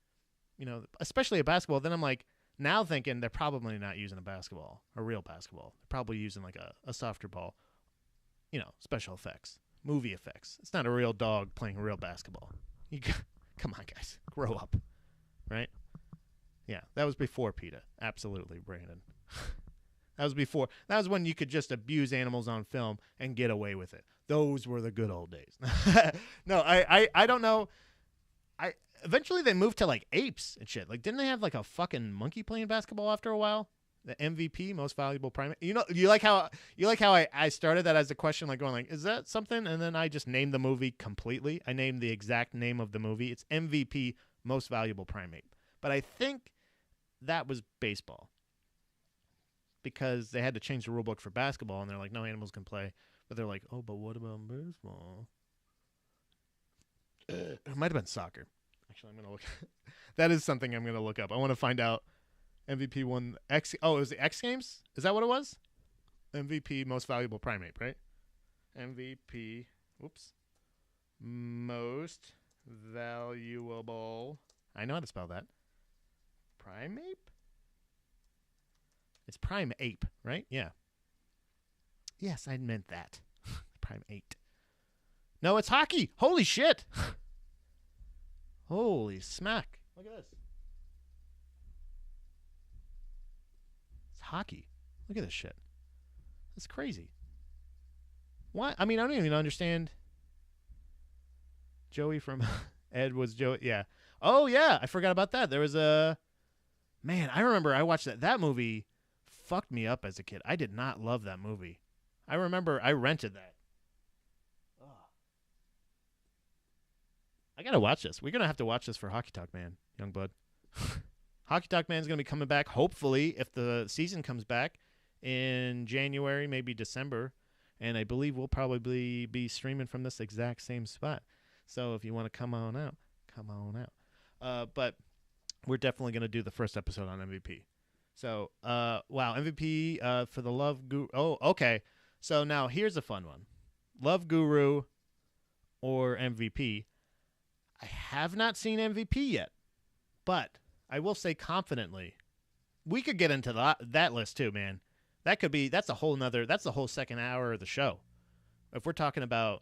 especially a basketball, then I'm like, now thinking they're probably not using a real basketball. They're probably using like a softer ball, special effects, movie effects. It's not a real dog playing real basketball. Come on, guys, grow up, right? Yeah, that was before PETA. Absolutely, Brandon. That was when you could just abuse animals on film and get away with it. Those were the good old days. No, I don't know. Eventually they moved to like apes and shit. Like, didn't they have like a fucking monkey playing basketball after a while? The MVP, most valuable primate. You like how I started that as a question, like going like, is that something? And then I just named the movie completely. I named the exact name of the movie. It's MVP, most valuable primate. But I think that was baseball because they had to change the rule book for basketball, and they're like, no animals can play. But they're like, oh, but what about baseball? It might have been soccer. Actually, I'm going to look. That is something I'm going to look up. I want to find out. MVP won X. Oh, it was the X Games? Is that what it was? MVP, most valuable primate, right? MVP. Whoops. Most valuable. I know how to spell that. Primate? It's prime ape, right? Yeah. Yes, I meant that. Primate. No, it's hockey. Holy shit. Holy smack. Look at this. It's hockey. Look at this shit. That's crazy. Why? I mean, I don't even understand. Joey from Ed was Joey. Yeah. Oh, yeah. I forgot about that. There was a... Man, I remember I watched that. That movie fucked me up as a kid. I did not love that movie. I remember I rented that. I got to watch this. We're going to have to watch this for Hockey Talk Man, young bud. Hockey Talk Man is going to be coming back, hopefully, if the season comes back in January, maybe December. And I believe we'll probably be streaming from this exact same spot. So if you want to come on out, come on out. But we're definitely going to do the first episode on MVP. So, wow, MVP for the Love Guru. Oh, okay. So now here's a fun one. Love Guru or MVP. I have not seen MVP yet, but I will say confidently, we could get into that list too, man. That's the whole second hour of the show. If we're talking about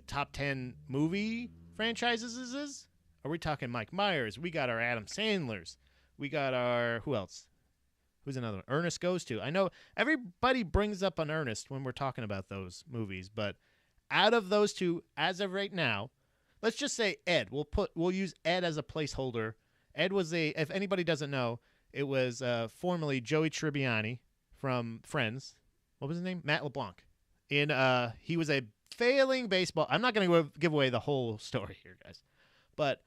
top 10 movie franchises, Are we talking Mike Myers? We got our Adam Sandlers. We got our who else? Who's another one? Ernest Goes To. I know everybody brings up an Ernest when we're talking about those movies, but out of those two, as of right now, let's just say Ed. We'll use Ed as a placeholder. Ed was if anybody doesn't know, it was formerly Joey Tribbiani from Friends. What was his name? Matt LeBlanc. He was a failing baseball. I'm not going to give away the whole story here, guys, but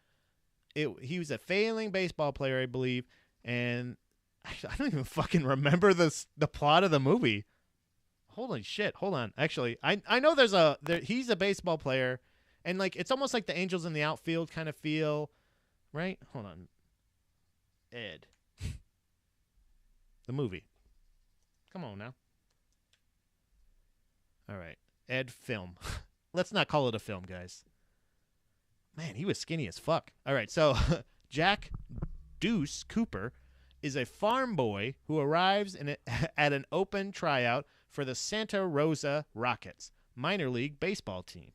he was a failing baseball player, I believe, and I don't even fucking remember the plot of the movie. Holy shit! Hold on. Actually, I know he's a baseball player, and like it's almost like the Angels in the outfield kind of feel, right? Hold on. Ed. The movie. Come on now. All right. Ed film. Let's not call it a film, guys. Man, he was skinny as fuck. All right, so Jack Deuce Cooper is a farm boy who arrives at an open tryout for the Santa Rosa Rockets minor league baseball team.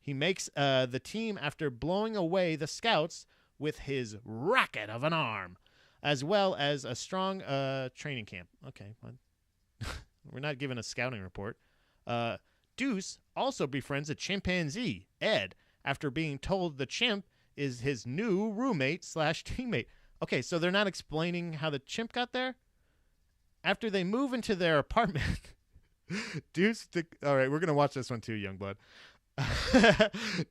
He makes the team after blowing away the scouts with his rocket of an arm, as well as a strong training camp. Okay, we're not giving a scouting report. Deuce also befriends a chimpanzee, Ed, after being told the chimp is his new roommate/teammate. Okay, so they're not explaining how the chimp got there? After they move into their apartment, Deuce... All right, we're going to watch this one too, Youngblood.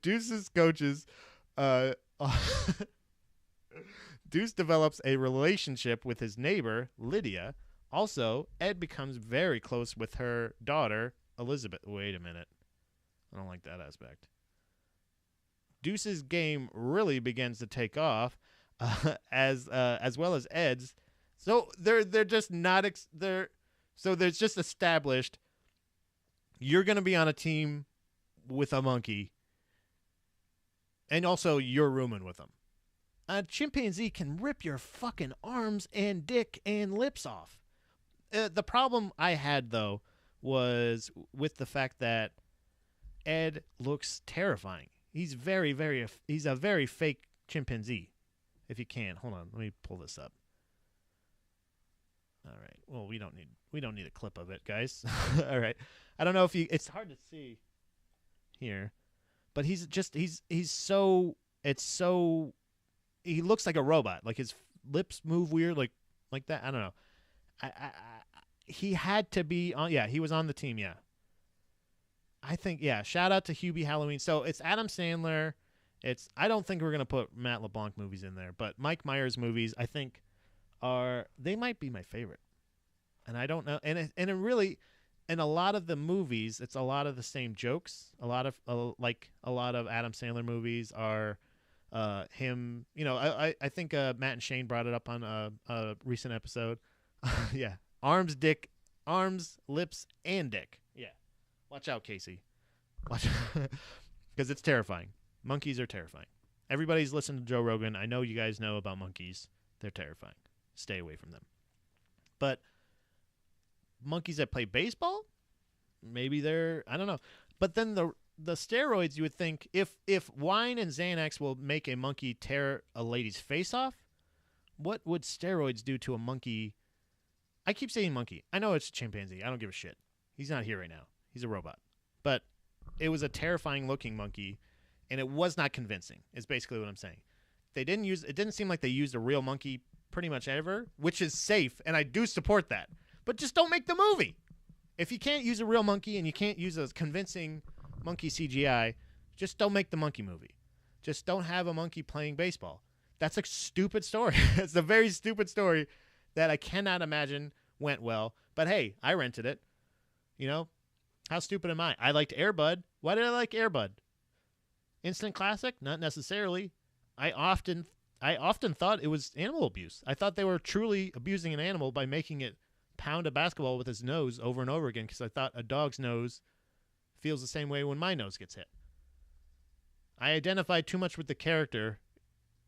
Deuce's coaches... Deuce develops a relationship with his neighbor, Lydia. Also, Ed becomes very close with her daughter, Elizabeth. Wait a minute. I don't like that aspect. Deuce's game really begins to take off, as well as Ed's. So they're just not so there's just established you're going to be on a team with a monkey, and also you're rooming with them. A chimpanzee can rip your fucking arms and dick and lips off. The problem I had though was with the fact that Ed looks terrifying. He's he's a very fake chimpanzee. If you can, hold on, let me pull this up. All right. Well, we don't need a clip of it, guys. All right. I don't know if it's hard to see here, but he looks like a robot. Like his lips move weird, like that. I don't know. He had to be on. Yeah, he was on the team. Yeah. I think, yeah, shout out to Hubie Halloween. So it's Adam Sandler. I don't think we're going to put Matt LeBlanc movies in there, but Mike Myers movies, I think, they might be my favorite. And I don't know. And it really, in a lot of the movies, it's a lot of the same jokes. A lot of Adam Sandler movies are him, I think Matt and Shane brought it up on a recent episode. Yeah. Arms, lips, and dick. Yeah. Watch out, Casey. Watch out. Because it's terrifying. Monkeys are terrifying. Everybody's listened to Joe Rogan. I know you guys know about monkeys. They're terrifying. Stay away from them. But monkeys that play baseball, maybe I don't know. But then the steroids, you would think, if wine and Xanax will make a monkey tear a lady's face off, what would steroids do to a monkey? I keep saying monkey. I know it's a chimpanzee. I don't give a shit. He's not here right now. He's a robot. But it was a terrifying looking monkey, and it was not convincing, is basically what I'm saying. It didn't seem like they used a real monkey pretty much ever, which is safe, and I do support that. But just don't make the movie. If you can't use a real monkey and you can't use a convincing monkey CGI, just don't make the monkey movie. Just don't have a monkey playing baseball. That's a stupid story. It's a very stupid story that I cannot imagine went well. But hey, I rented it. How stupid am I? I liked Air Bud. Why did I like Air Bud? Instant classic? Not necessarily. I often thought it was animal abuse. I thought they were truly abusing an animal by making it pound a basketball with his nose over and over again, because I thought a dog's nose feels the same way when my nose gets hit. I identified too much with the character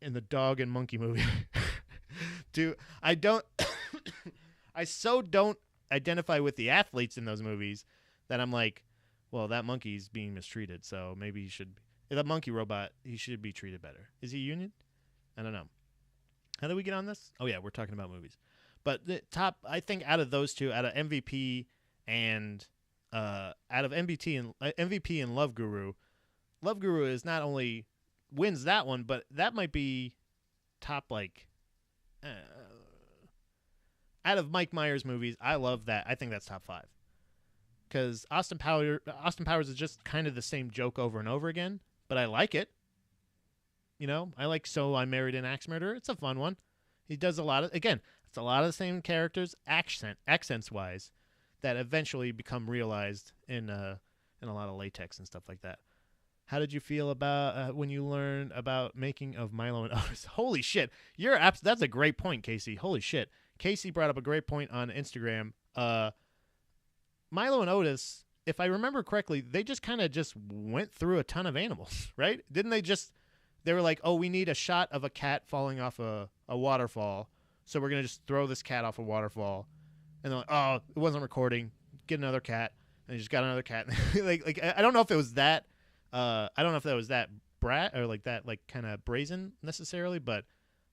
in the dog and monkey movie. I so don't identify with the athletes in those movies that I'm like, well, that monkey's being mistreated, so maybe you should. The monkey robot, he should be treated better. Is he union? I don't know. How did we get on this? Oh yeah, we're talking about movies. But the top, I think, out of those two, out of MVP and out of MVP and Love Guru is not only wins that one, but that might be top like out of Mike Myers movies. I love that. I think that's top 5 because Austin Powers is just kind of the same joke over and over again, but I like it. You know, I like So I Married an Axe Murderer. It's a fun one. He does a lot of, again, it's a lot of the same characters, accents wise, that eventually become realized in a lot of latex and stuff like that. How did you feel about when you learned about making of Milo and Otis? Holy shit, that's a great point, Casey. Holy shit, Casey brought up a great point on Instagram. Milo and Otis, if I remember correctly, they just kind of just went through a ton of animals, right? Didn't they just? They were like, oh, we need a shot of a cat falling off a waterfall, so we're going to just throw this cat off a waterfall. And they're like, oh, it wasn't recording. Get another cat. And they just got another cat. like I don't know if it was that. I don't know if that was that brat or like that, like kind of brazen necessarily, but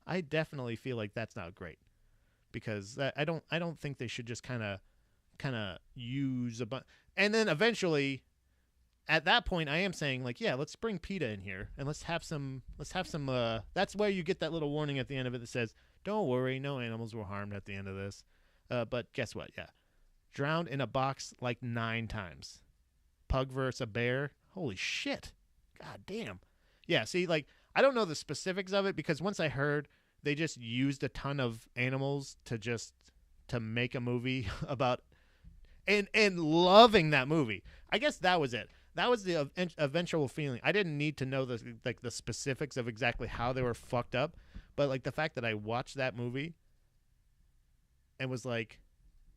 I definitely feel like that's not great because I don't think they should just kind of use a bunch. And then eventually, at that point, I am saying like, yeah, let's bring PETA in here and let's have some. That's where you get that little warning at the end of it that says, "Don't worry, no animals were harmed at the end of this." But guess what? Yeah, drowned in a box like 9 times. Pug versus a bear. Holy shit! God damn. Yeah. See, like I don't know the specifics of it because once I heard they just used a ton of animals to make a movie about, and loving that movie. I guess that was it. That was the eventual feeling. I didn't need to know the specifics of exactly how they were fucked up, but like the fact that I watched that movie and was like,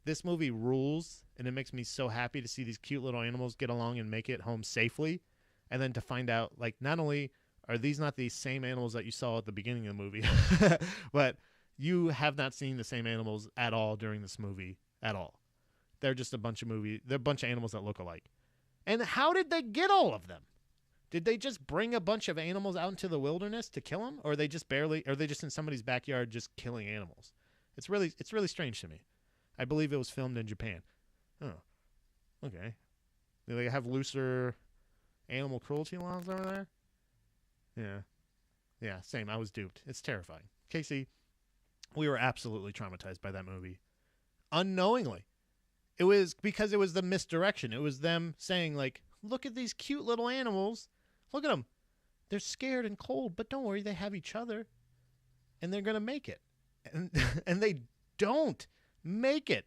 this movie rules, and it makes me so happy to see these cute little animals get along and make it home safely, and then to find out like not only are these not the same animals that you saw at the beginning of the movie, but you have not seen the same animals at all during this movie at all. They're just a bunch of animals that look alike. And how did they get all of them? Did they just bring a bunch of animals out into the wilderness to kill them, or are they just in somebody's backyard just killing animals? It's really strange to me. I believe it was filmed in Japan. Oh, okay. Do they have looser animal cruelty laws over there? Yeah. Same. I was duped. It's terrifying. Casey, we were absolutely traumatized by that movie, unknowingly. It was because it was the misdirection. It was them saying, like, look at these cute little animals. Look at them. They're scared and cold, but don't worry, they have each other. And they're going to make it. And they don't make it.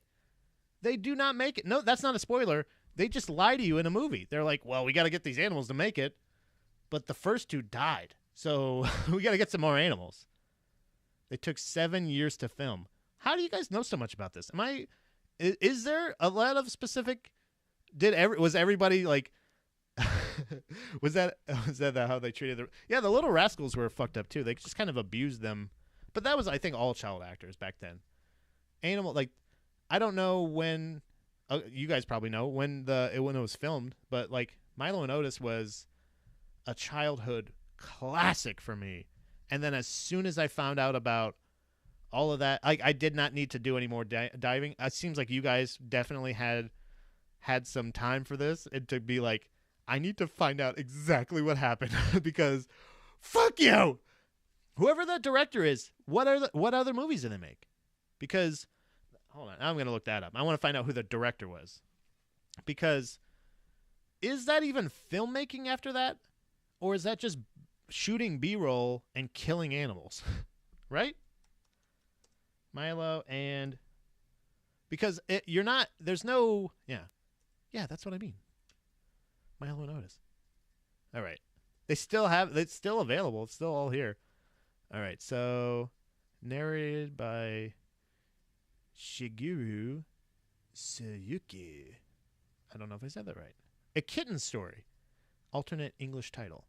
They do not make it. No, that's not a spoiler. They just lie to you in a movie. They're like, well, we got to get these animals to make it. But the first 2 died. So we got to get some more animals. They took 7 years to film. How do you guys know so much about this? Is there a lot of specific? Was everybody like? was that how they treated the? Yeah, the Little Rascals were fucked up too. They just kind of abused them, but that was, I think, all child actors back then. I don't know when. You guys probably know when it was filmed, but like Milo and Otis was a childhood classic for me. And then as soon as I found out about all of that, I did not need to do any more diving. It seems like you guys definitely had some time for this and to be like, I need to find out exactly what happened because fuck you. Whoever that director is, what other movies did they make? Because hold on, I'm going to look that up. I want to find out who the director was. Because is that even filmmaking after that? Or is that just shooting B-roll and killing animals? Right? Milo and because there's no, yeah, that's what I mean. Milo and Otis. All right, it's still available. It's still all here. All right, so narrated by Shigeru Suyuki. I don't know if I said that right. A Kitten Story, alternate English title.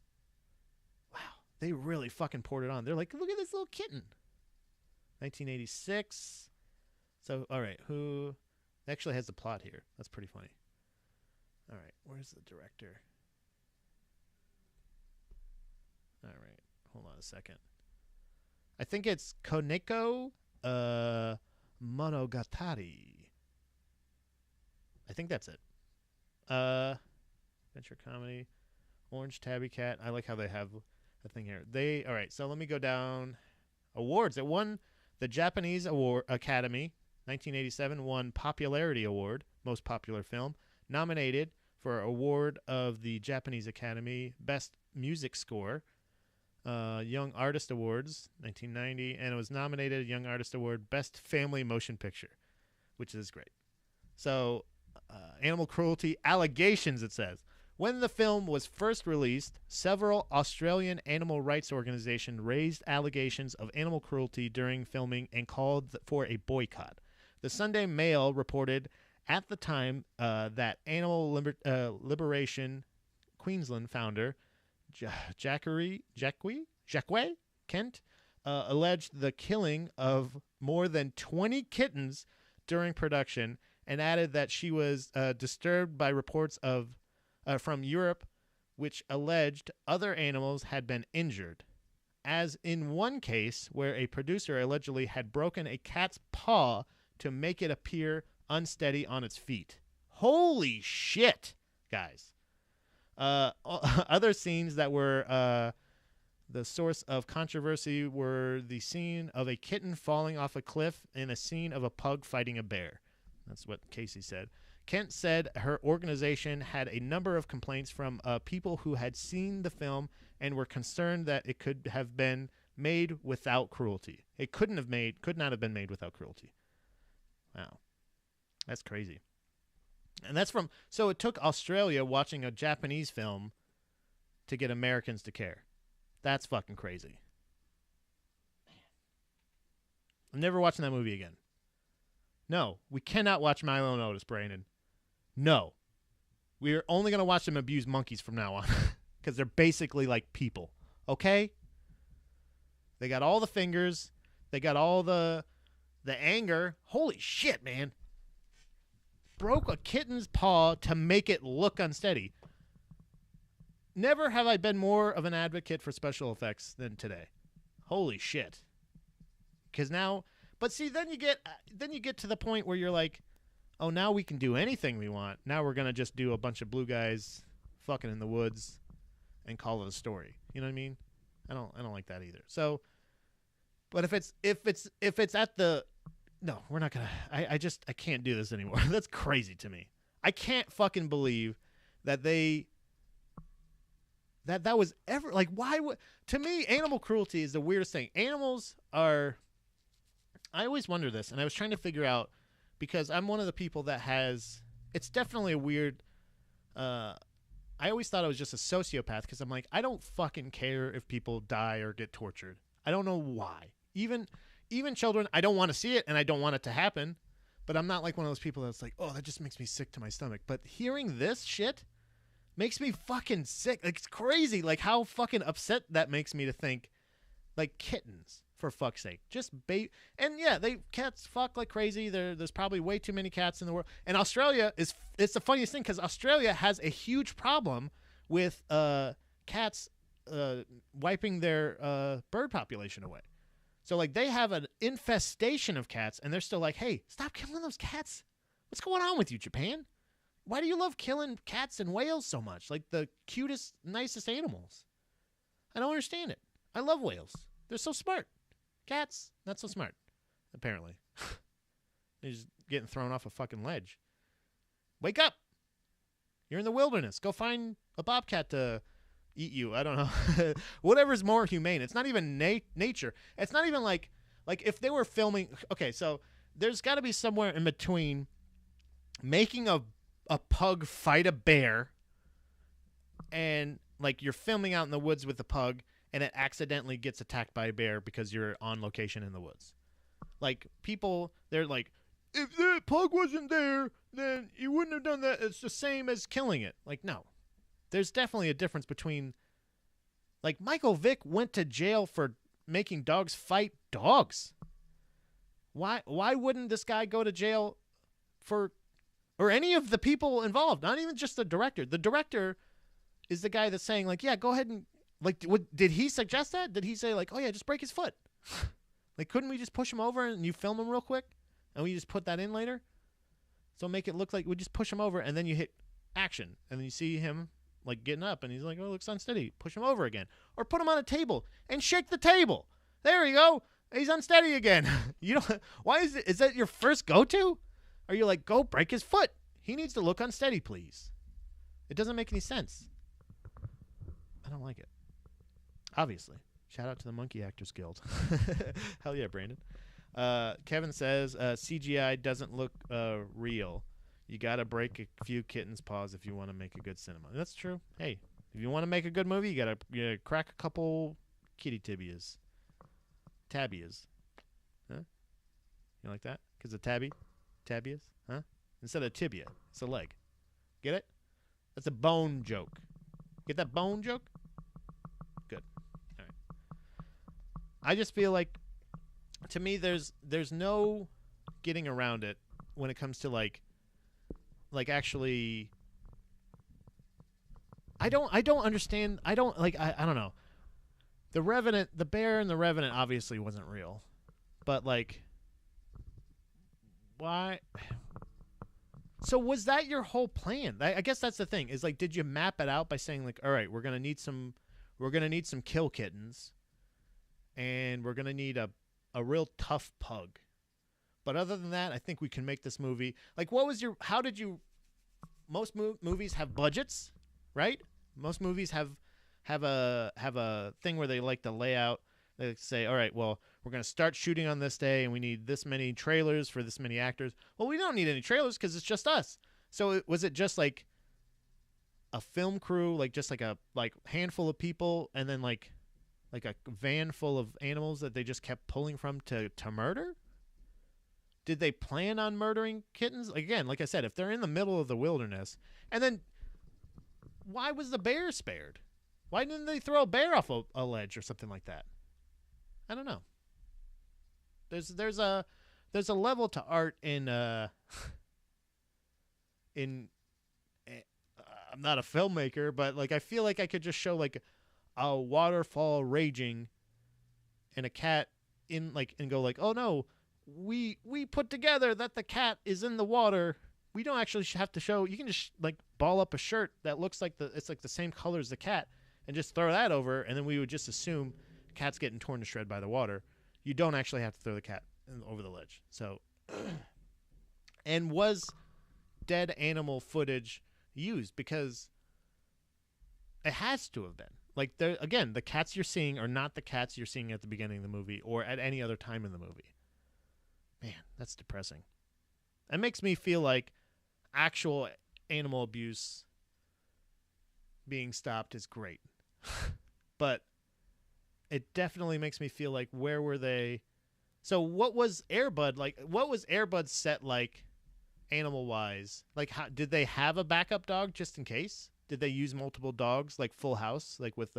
Wow, they really fucking poured it on. They're like, look at this little kitten. 1986. So, all right, who actually has the plot here? That's pretty funny. All right, where's the director? on a second. I think it's Koneko Monogatari. I think that's it. Adventure comedy. Orange Tabby Cat. I like how they have a thing here. All right, so let me go down. Awards. It won the Japanese Award Academy 1987 won Popularity Award, Most Popular Film, nominated for award of the Japanese Academy Best Music Score, Young Artist Awards 1990, and it was nominated Young Artist Award Best Family Motion Picture, which is great. So, animal cruelty allegations, it says. When the film was first released, several Australian animal rights organizations raised allegations of animal cruelty during filming and called for a boycott. The Sunday Mail reported at the time that Animal Liberation Queensland founder Jacques Kent alleged the killing of more than 20 kittens during production and added that she was disturbed by reports of from Europe, which alleged other animals had been injured, as in one case where a producer allegedly had broken a cat's paw to make it appear unsteady on its feet. Holy shit, guys. Other scenes that were the source of controversy were the scene of a kitten falling off a cliff and a scene of a pug fighting a bear. That's what Casey said. Kent said her organization had a number of complaints from people who had seen the film and were concerned that it could have been made without cruelty. It could not have been made without cruelty. Wow. That's crazy. And that's so it took Australia watching a Japanese film to get Americans to care. That's fucking crazy. Man. I'm never watching that movie again. No, we cannot watch Milo and Otis, Brandon. No. We are only going to watch them abuse monkeys from now on because they're basically like people. Okay? They got all the fingers. They got all the anger. Holy shit, man. Broke a kitten's paw to make it look unsteady. Never have I been more of an advocate for special effects than today. Holy shit. Because now, but see, then you get to the point where you're like, oh, now we can do anything we want. Now we're gonna just do a bunch of blue guys fucking in the woods and call it a story. You know what I mean? I don't like that either. So, but if it's at the no, we're not gonna. I can't do this anymore. That's crazy to me. I can't fucking believe that that was ever like. Why would to me animal cruelty is the weirdest thing. Animals are. I always wonder this, and I was trying to figure out because I'm one of the people that has. It's definitely a weird. I always thought I was just a sociopath because I'm like I don't fucking care if people die or get tortured. I don't know why. Even children, I don't want to see it and I don't want it to happen, but I'm not like one of those people that's like, oh, that just makes me sick to my stomach. But hearing this shit makes me fucking sick. Like, it's crazy, like how fucking upset that makes me to think, like kittens, for fuck's sake, just and yeah, cats fuck like crazy. There's probably way too many cats in the world. And Australia it's the funniest thing because Australia has a huge problem with cats wiping their bird population away. So, like, they have an infestation of cats, and they're still like, hey, stop killing those cats. What's going on with you, Japan? Why do you love killing cats and whales so much? Like, the cutest, nicest animals. I don't understand it. I love whales. They're so smart. Cats, not so smart, apparently. They're just getting thrown off a fucking ledge. Wake up. You're in the wilderness. Go find a bobcat to eat you. I don't know. Whatever's more humane. It's not even nature. It's not even like if they were filming. Okay, so there's got to be somewhere in between making a pug fight a bear and like you're filming out in the woods with the pug and it accidentally gets attacked by a bear because you're on location in the woods. Like people, they're like, if that pug wasn't there, then you wouldn't have done that. It's the same as killing it. Like, no. There's definitely a difference between, like, Michael Vick went to jail for making dogs fight dogs. Why wouldn't this guy go to jail for, or any of the people involved? Not even just the director. The director is the guy that's saying, like, yeah, go ahead and Like, did he suggest that? Did he say like, oh yeah, just break his foot? Like, couldn't we just push him over and you film him real quick, and we just put that in later? So make it look like we just push him over, and then you hit action, and then you see him like getting up, and he's like, oh, looks unsteady. Push him over again, or put him on a table and shake the table. There you go. He's unsteady again. You don't. Why is that your first go-to? Are you like, go break his foot? He needs to look unsteady, please. It doesn't make any sense. I don't like it. Obviously. Shout out to the Monkey Actors Guild. Hell yeah, Brandon. Kevin says CGI doesn't look real. You got to break a few kittens' paws if you want to make a good cinema. That's true. Hey, if you want to make a good movie, you got to crack a couple kitty tibias. Tabias. Huh? You like that? Because of tabias? Huh? Instead of tibia, it's a leg. Get it? That's a bone joke. Get that bone joke? Good. All right. I just feel like, to me, there's no getting around it when it comes to like actually. I don't understand. I don't know. The Revenant, the bear in the Revenant obviously wasn't real, but like, why? So was that your whole plan? I guess that's the thing. Is like, did you map it out by saying like, all right, we're gonna need some kill kittens, and we're gonna need a real tough pug. But other than that, I think we can make this movie. Like, what was your? How did you? Most movies have budgets, right? Most movies have a thing where they like to lay out. They say, all right, well, we're going to start shooting on this day, and we need this many trailers for this many actors. Well, we don't need any trailers because it's just us. So was it just like a film crew, like just like a handful of people, and then like a van full of animals that they just kept pulling from to murder? Did they plan on murdering kittens? Again, like I said, if they're in the middle of the wilderness, and then why was the bear spared? Why didn't they throw a bear off a ledge or something like that? I don't know. There's a level to art in I'm not a filmmaker, but like I feel like I could just show like a waterfall raging and a cat in like and go like, oh no, we put together that the cat is in the water. We don't actually have to show. You can just like ball up a shirt that looks like it's like the same color as the cat, and just throw that over, and then we would just assume cat's getting torn to shred by the water. You don't actually have to throw the cat over the ledge. So, and was dead animal footage used? Because it has to have been. Like, again, the cats you're seeing are not the cats you're seeing at the beginning of the movie or at any other time in the movie. Man, that's depressing. That makes me feel like actual animal abuse being stopped is great. But it definitely makes me feel like, where were they? So what was Air Bud like? What was Air Bud's set like animal-wise? Like, how, did they have a backup dog just in case? Did they use multiple dogs, like Full House, like with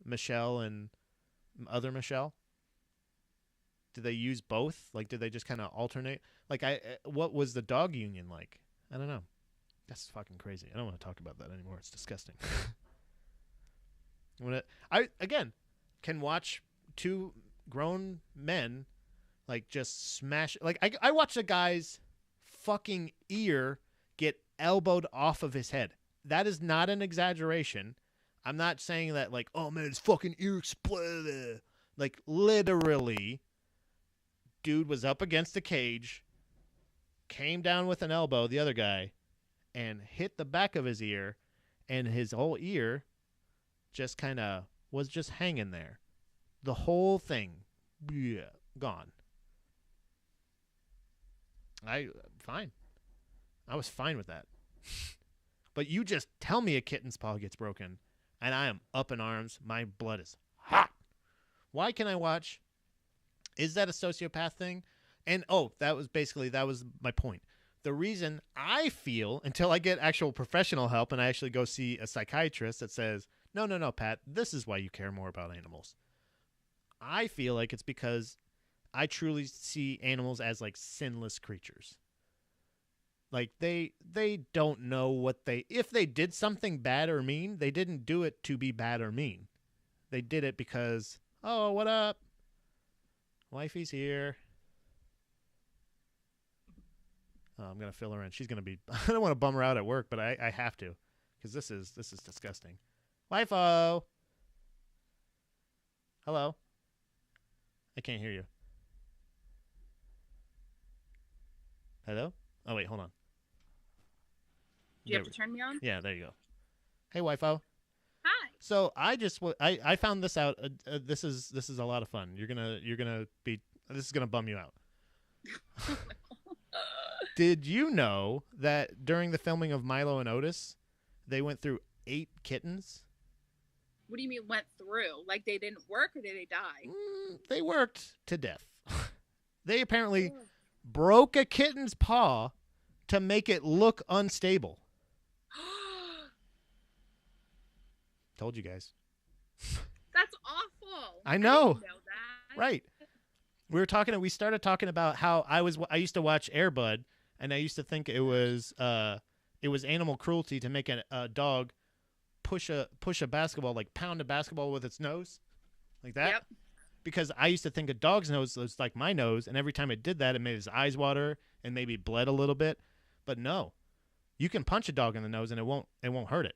Michelle and other Michelle? Did they use both? Like, did they just kind of alternate? Like, what was the dog union like? I don't know. That's fucking crazy. I don't want to talk about that anymore. It's disgusting. I again can watch two grown men like just smash. Like, I watched a guy's fucking ear get elbowed off of his head. That is not an exaggeration. I'm not saying that like, oh man, his fucking ear exploded. Like, literally, dude was up against a cage, came down with an elbow, the other guy, and hit the back of his ear, and his whole ear just kind of was just hanging there. The whole thing, yeah, gone. Fine. I was fine with that. But you just tell me a kitten's paw gets broken, and I am up in arms. My blood is hot. Why can I watch? Is that a sociopath thing? And, that was my point. The reason I feel, until I get actual professional help and I actually go see a psychiatrist that says, no, Pat, this is why you care more about animals. I feel like it's because I truly see animals as like sinless creatures. Like, they don't know if they did something bad or mean, they didn't do it to be bad or mean. they did it because, oh, what up? Wifey's here. Oh, I'm gonna fill her in. She's gonna be. I don't want to bum her out at work, but I have to, because this is disgusting. Wifo. Hello. I can't hear you. Hello. Oh wait, hold on. Do you have to turn me on? Yeah, there you go. Hey, wifo. Hi. So I found this out. This is a lot of fun. You're gonna be. This is gonna bum you out. Did you know that during the filming of Milo and Otis, they went through 8 kittens? What do you mean went through? Like they didn't work or did they die? They worked to death. They apparently broke a kitten's paw to make it look unstable. Told you guys. That's awful. I know. I didn't know that. Right. We started talking about how I used to watch Air Bud, and I used to think it was animal cruelty to make a dog push a basketball, like pound a basketball with its nose, like that. Yep. Because I used to think a dog's nose was like my nose, and every time it did that, it made his eyes water and maybe bled a little bit. But no, you can punch a dog in the nose and it won't hurt it.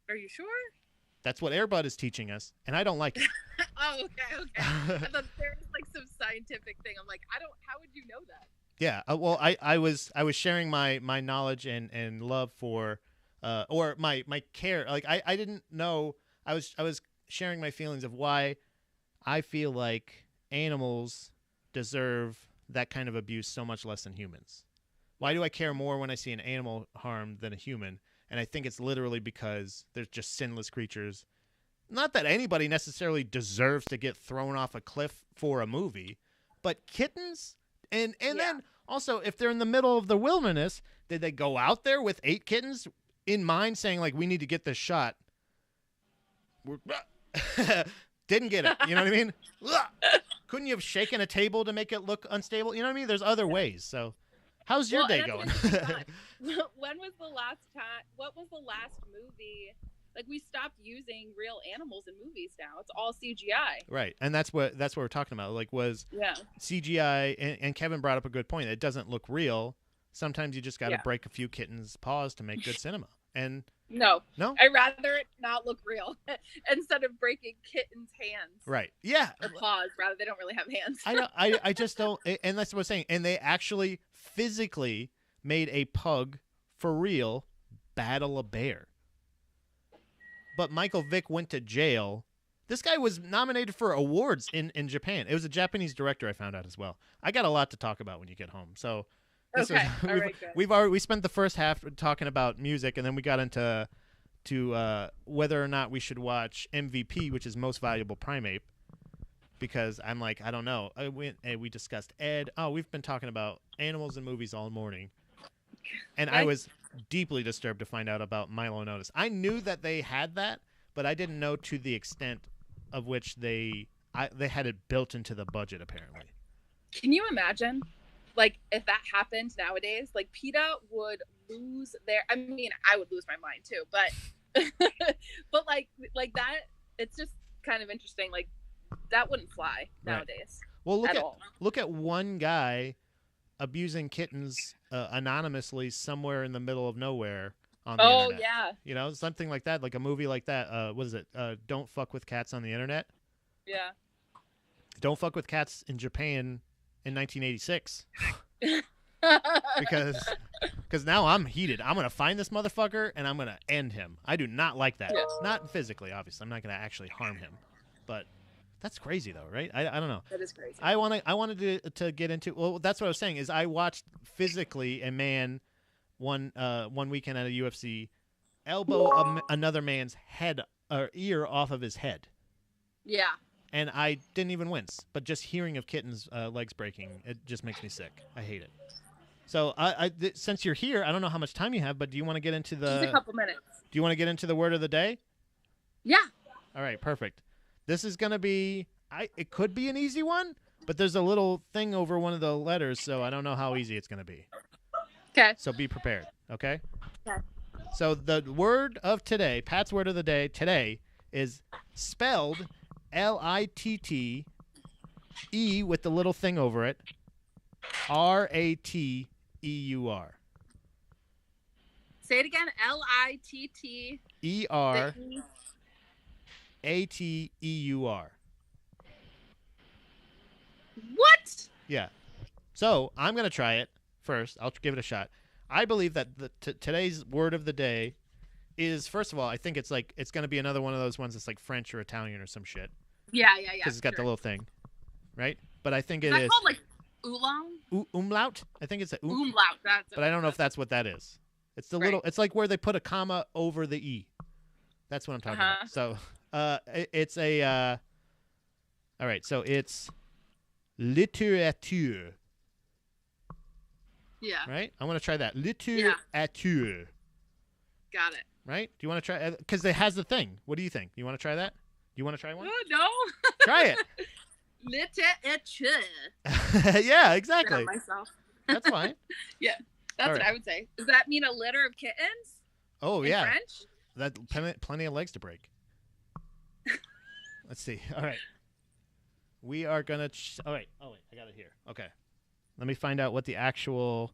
Are you sure? That's what Air Bud is teaching us, and I don't like it. Oh, okay. I thought there was like some scientific thing. I'm like, how would you know that? Yeah. Well, I was sharing my knowledge and love for, or my care. Like I didn't know. I was sharing my feelings of why I feel like animals deserve that kind of abuse so much less than humans. Why do I care more when I see an animal harmed than a human? And I think it's literally because they're just sinless creatures. Not that anybody necessarily deserves to get thrown off a cliff for a movie, but kittens. And then also, if they're in the middle of the wilderness, did they go out there with 8 kittens in mind saying, like, we need to get this shot? Didn't get it. You know what I mean? Couldn't you have shaken a table to make it look unstable? You know what I mean? There's other ways. So how's your day going? When was the last time? What was the last movie? Like, we stopped using real animals in movies now. It's all CGI. Right. And that's what we're talking about. Like, was CGI, and Kevin brought up a good point. It doesn't look real. Sometimes you just got to break a few kittens' paws to make good cinema. And no, no, I'd rather it not look real instead of breaking kittens' hands. Right. Yeah. Or paws, rather. They don't really have hands. I know. I just don't. And that's what I'm saying. And they actually physically made a pug for real battle a bear. But Michael Vick went to jail. This guy was nominated for awards in Japan. It was a Japanese director, I found out as well. I got a lot to talk about when you get home. So we spent the first half talking about music, and then we got into whether or not we should watch MVP, which is Most Valuable Primate, because I'm like, I don't know. We discussed Ed. Oh, we've been talking about animals and movies all morning. And I was deeply disturbed to find out about Milo and Otis. I knew that they had that, but I didn't know to the extent of which they had it built into the budget, apparently. Can you imagine, like, if that happened nowadays? Like, PETA would lose their... I mean, I would lose my mind, too, but... but, like that, it's just kind of interesting. Like, that wouldn't fly nowadays. Well, look at one guy abusing kittens anonymously somewhere in the middle of nowhere on the internet. Oh, yeah. You know, something like that, like a movie like that. What is it? Don't Fuck with Cats on the Internet? Yeah. Don't Fuck with Cats in Japan in 1986. Because now I'm heated. I'm going to find this motherfucker, and I'm going to end him. I do not like that. Yeah. Not physically, obviously. I'm not going to actually harm him. But that's crazy, though, right? I don't know. That is crazy. I wanted to get into... Well, that's what I was saying, is I watched physically a man one weekend at a UFC elbow another man's head or ear off of his head. Yeah. And I didn't even wince. But just hearing of kittens' legs breaking, it just makes me sick. I hate it. So since you're here, I don't know how much time you have, but do you want to get into the... Just a couple minutes. Do you want to get into the word of the day? Yeah. All right, perfect. This is going to be... It could be an easy one, but there's a little thing over one of the letters, so I don't know how easy it's going to be. Okay. So be prepared, okay? Okay. So the word of today, Pat's word of the day today, is spelled Litte with the little thing over it, Rateur. Say it again. Litte. ERATEUR. What? Yeah. So I'm gonna try it first. I'll give it a shot. I believe that today's word of the day is, first of all, I think it's going to be another one of those ones that's like French or Italian or some shit. Yeah. Because it's got the little thing, right? But I think is it that is called like oolong? Umlaut. I think it's Umlaut. But I don't know if that's what that is. It's the little. It's like where they put a comma over the e. That's what I'm talking about. So, it's a. All right, so it's littérature. Yeah. Right? I want to try that. Littérature. Yeah. Got it. Right? Do you want to try? Because it has the thing. What do you think? You want to try that? Do you want to try one? No. Try it. Littérature. Yeah, exactly. Myself. That's fine. Yeah, that's what I would say. Does that mean a litter of kittens? Oh, in yeah. French? That plenty of legs to break. Let's see. All right. We are going to... Oh, wait. I got it here. Okay. Let me find out what the actual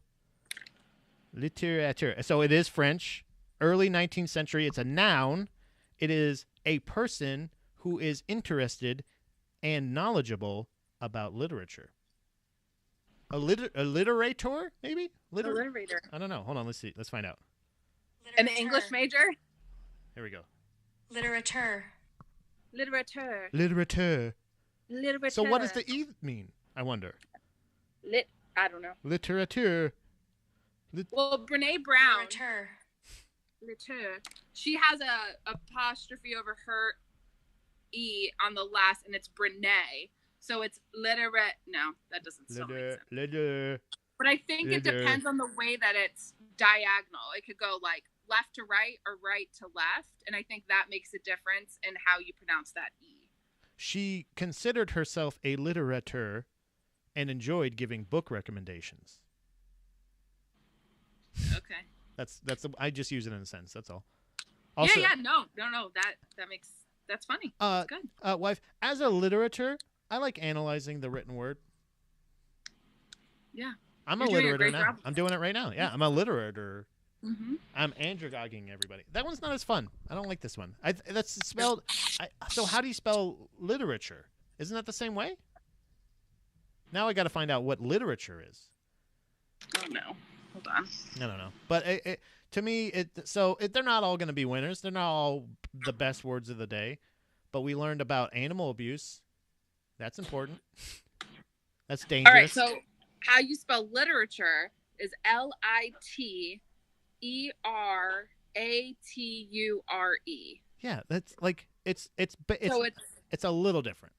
littérature... So it is French. Early 19th century. It's a noun. It is a person who is interested and knowledgeable about literature. A literator, maybe? Literator. I don't know. Hold on. Let's see. Let's find out. An English major? Here we go. Literature. So what does the E mean, I wonder? I don't know. Literature. Well, Brene Brown. Literature. She has a apostrophe over her E on the last, and it's Brene. So it's literate. No, that doesn't sound like sense. But I think it depends on the way that it's diagonal. It could go like left to right or right to left. And I think that makes a difference in how you pronounce that E. She considered herself a literateur and enjoyed giving book recommendations. Okay. I just use it in a sentence. That's all. Also, no. That's funny. That's good. Wife, as a literature, I like analyzing the written word. Yeah. I'm a literator now. I'm doing it right now. Yeah, I'm a literator. Mm-hmm. I'm androgogging everybody. That one's not as fun. I don't like this one. That's spelled. So how do you spell literature? Isn't that the same way? Now I got to find out what literature is. Oh no. Hold on. I don't know. But to me, they're not all going to be winners. They're not all the best words of the day. But we learned about animal abuse. That's important. That's dangerous. All right, so how you spell literature is Literature. Yeah, that's like it's a little different.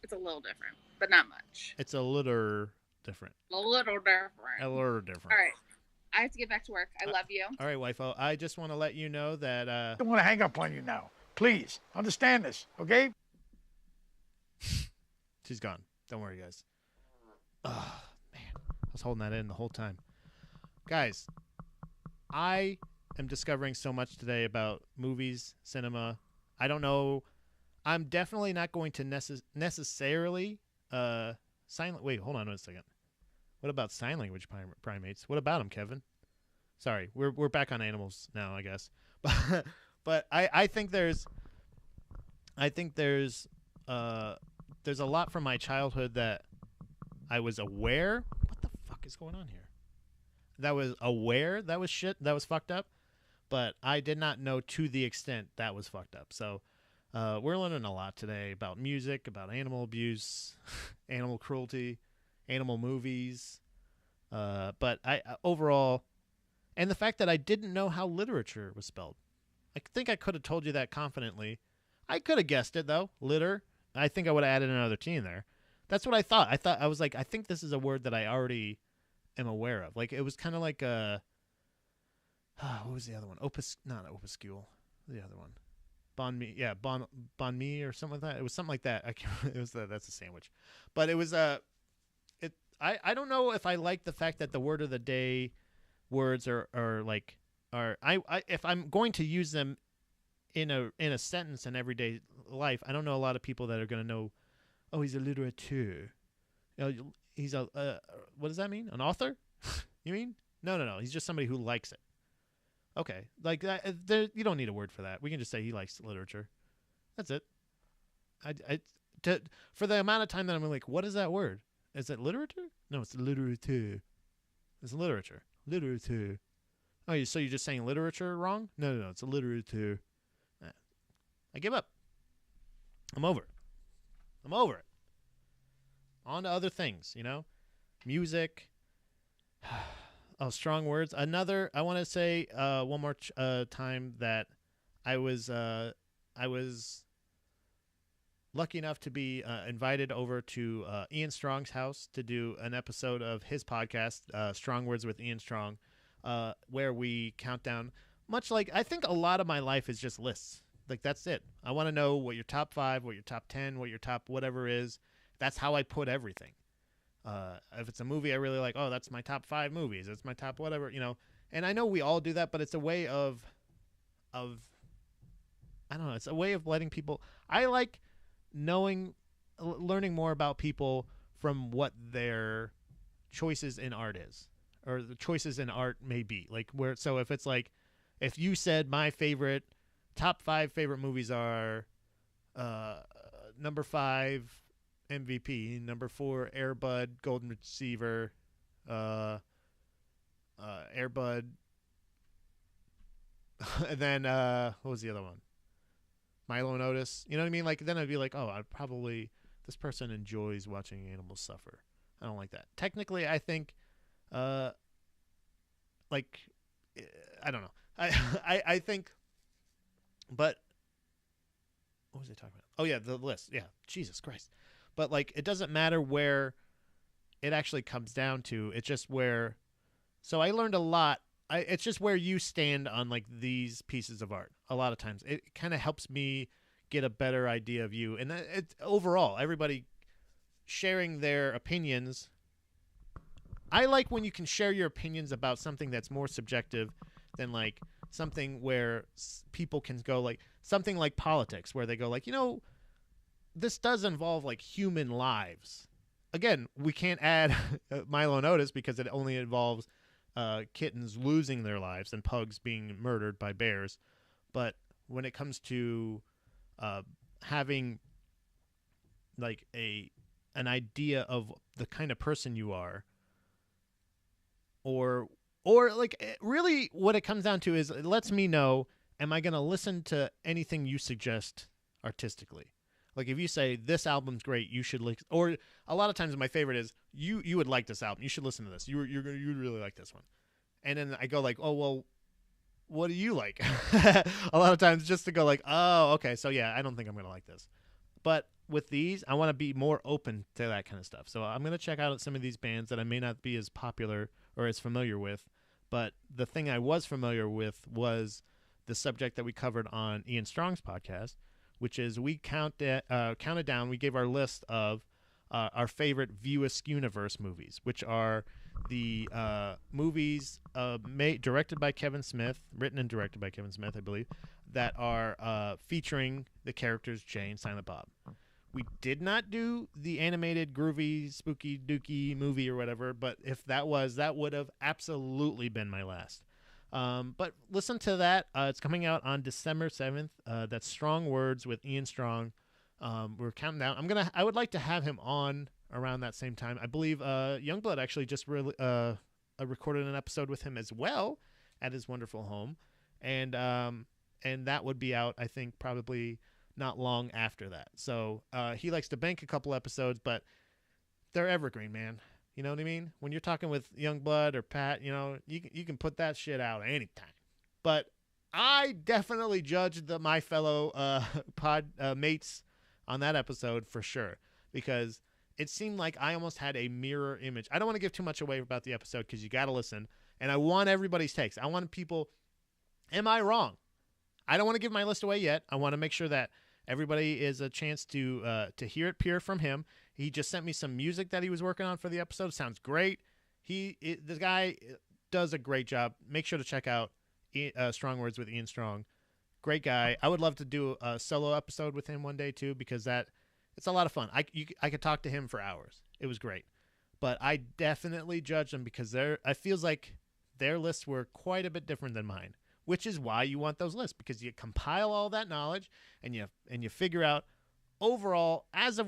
It's a little different, but not much. It's a little different. A little different. All right. I have to get back to work. I love you. All right, wifo. I just want to let you know that I don't want to hang up on you now. Please understand this, okay? She's gone. Don't worry, guys. Oh, man. I was holding that in the whole time. Guys, I am discovering so much today about movies, cinema. I don't know. I'm definitely not going to necessarily Wait, hold on a second. What about sign language primates? What about them, Kevin? Sorry, we're back on animals now, I guess. But I think there's a lot from my childhood that I was aware. What the fuck is going on here? That was aware that was shit, that was fucked up, but I did not know to the extent that was fucked up. So we're learning a lot today about music, about animal abuse, animal cruelty, animal movies. But I overall, and the fact that I didn't know how literature was spelled. I think I could have told you that confidently. I could have guessed it, though. Litter. I think I would have added another T in there. That's what I thought. I was like, I think this is a word that I already am aware of. Like, it was kind of like a... what was the other one? Not opuscule. The other one. Bon mi. Yeah, bon mi or something like that. It was something like that. I can't, that's a sandwich. But it was I don't know if I like the fact that the word of the day words are if I'm going to use them in a sentence in everyday life, I don't know a lot of people that are going to know, oh, he's a literateur. He's a what does that mean? An author? You mean? No. He's just somebody who likes it. Okay, like that. You don't need a word for that. We can just say he likes literature. That's it. For the amount of time that I'm like, what is that word? Is it literature? No, it's literature. It's literature. Literature. Oh, so you're just saying literature wrong? No. It's a literature. I give up. I'm over it. On to other things, music. Oh, strong words. Another. I want to say one more time that I was lucky enough to be invited over to Ian Strong's house to do an episode of his podcast, Strong Words with Ian Strong, where we count down. Much like I think a lot of my life is just lists. Like that's it. I want to know what your top 5, what your top 10, what your top whatever is. That's how I put everything. If it's a movie I really like, oh, that's my top 5 movies. It's my top whatever, And I know we all do that, but it's a way of I don't know. It's a way of letting people. I like learning more about people from what their choices in art is, or the choices in art may be. So if it's like, if you said my top 5 favorite movies are, number 5 MVP, number 4 Air Bud Golden Receiver, Air Bud, and then what was the other one? Milo and Otis. You know what I mean? Like then I'd be like, oh, this person enjoys watching animals suffer. I don't like that. Technically, I think, I don't know. I think, but what was I talking about? Oh yeah, the list. Yeah, Jesus Christ. But it doesn't matter where it actually comes down to. It's just where. So I learned a lot. It's just where you stand on these pieces of art. A lot of times, it kind of helps me get a better idea of you. And overall, everybody sharing their opinions. I like when you can share your opinions about something that's more subjective than something where people can go something like politics, where they go this does involve human lives. Again, we can't add Milo and Otis because it only involves kittens losing their lives and pugs being murdered by bears. But when it comes to having an idea of the kind of person you are, or really what it comes down to is it lets me know, am I going to listen to anything you suggest artistically? If you say this album's great, you should or a lot of times my favorite is you would like this album, you should listen to this, you'd really like this one. And then I go oh, well, what do you like? A lot of times just to go oh, okay, so yeah, I don't think I'm going to like this. But with these, I want to be more open to that kind of stuff. So I'm going to check out some of these bands that I may not be as popular or as familiar with. But the thing I was familiar with was the subject that we covered on Ian Strong's podcast, which is we counted down. We gave our list of our favorite View Askew-niverse movies, which are the movies directed by Kevin Smith, written and directed by Kevin Smith, I believe, that are featuring the characters Jay and Silent Bob. We did not do the animated, groovy, spooky, dooky movie or whatever, but if that would have absolutely been my last. But listen to that. It's coming out on December 7th. That's Strong Words with Ian Strong. We're counting down. I would like to have him on around that same time. I believe Youngblood actually just recorded an episode with him as well at his wonderful home, and that would be out, I think, probably not long after that. So he likes to bank a couple episodes, but they're evergreen, man. You know what I mean? When you're talking with Youngblood or Pat, you can put that shit out anytime. But I definitely judged my fellow mates on that episode for sure, because it seemed like I almost had a mirror image. I don't want to give too much away about the episode because you got to listen, and I want everybody's takes. I want people, am I wrong? I don't want to give my list away yet. I want to make sure that everybody is a chance to hear it pure from him. He just sent me some music that he was working on for the episode. Sounds great. The guy does a great job. Make sure to check out Strong Words with Ian Strong. Great guy. I would love to do a solo episode with him one day too, because it's a lot of fun. I could talk to him for hours. It was great, but I definitely judged them because I feels like their lists were quite a bit different than mine, which is why you want those lists, because you compile all that knowledge and you figure out overall as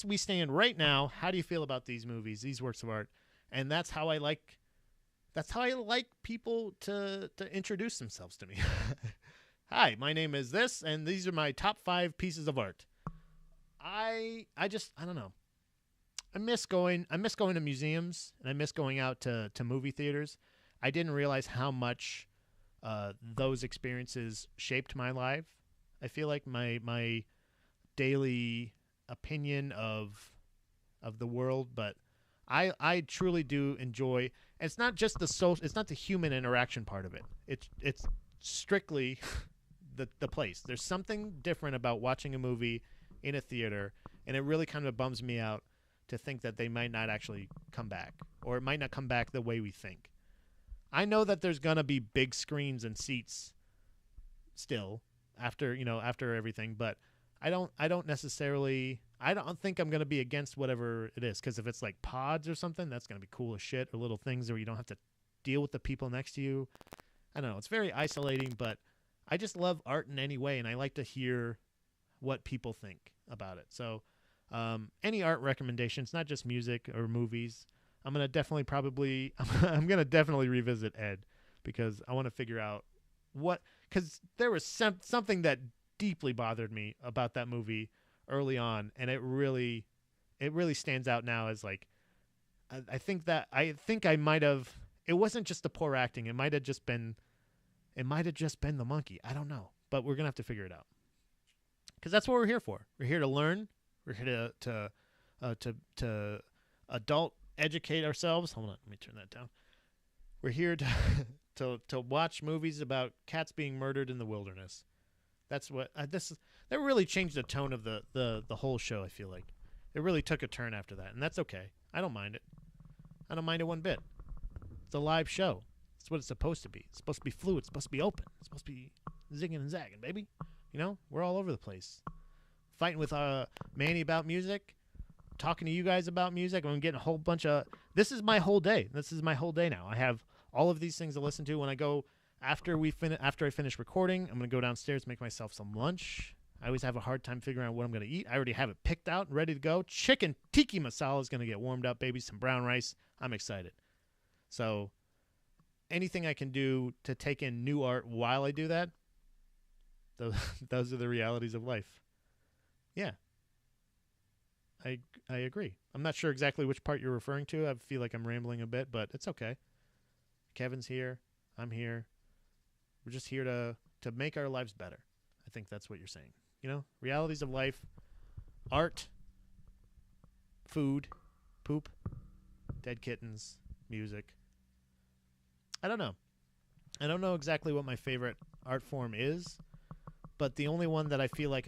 we stand right now, how do you feel about these movies, these works of art, and that's how I like people to introduce themselves to me. Hi, my name is this, and these are my top 5 pieces of art. I don't know. I miss going to museums, and I miss going out to movie theaters. I didn't realize how much those experiences shaped my life. I feel like my daily opinion of the world, but I truly do enjoy. It's not just it's not the human interaction part of it. It's strictly the place. There's something different about watching a movie in a theater, and it really kind of bums me out to think that they might not actually come back, or it might not come back the way we think. I know that there's gonna be big screens and seats still after everything, but I don't think I'm gonna be against whatever it is, because if it's like pods or something, that's gonna be cool as shit, or little things where you don't have to deal with the people next to you. I don't know. It's very isolating, but I just love art in any way, and I like to hear what people think about it. So any art recommendations, not just music or movies, I'm gonna definitely revisit Ed, because I want to figure out because there was something that deeply bothered me about that movie early on, and it really stands out now as like I think I might have. It wasn't just the poor acting. It might have just been the monkey. I don't know, but we're gonna have to figure it out, because that's what we're here for. We're here to learn. We're here to adult educate ourselves. Hold on, let me turn that down. We're here to watch movies about cats being murdered in the wilderness. That's what that really changed the tone of the whole show. I feel like it really took a turn after that, and that's okay. I don't mind it. I don't mind it one bit. It's a live show. It's what it's supposed to be. It's supposed to be fluid. It's supposed to be open. It's supposed to be zigging and zagging, baby. We're all over the place. Fighting with Manny about music, talking to you guys about music. I'm getting a whole bunch of. This is my whole day. This is my whole day now. I have all of these things to listen to when I go after I finish recording. I'm gonna go downstairs, make myself some lunch. I always have a hard time figuring out what I'm gonna eat. I already have it picked out and ready to go. Chicken tiki masala is gonna get warmed up, baby. Some brown rice. I'm excited. So anything I can do to take in new art while I do that, those are the realities of life. Yeah. I agree. I'm not sure exactly which part you're referring to. I feel like I'm rambling a bit, but it's okay. Kevin's here. I'm here. We're just here to make our lives better. I think that's what you're saying. Realities of life, art, food, poop, dead kittens, music. I don't know. I don't know exactly what my favorite art form is, but the only one that I feel like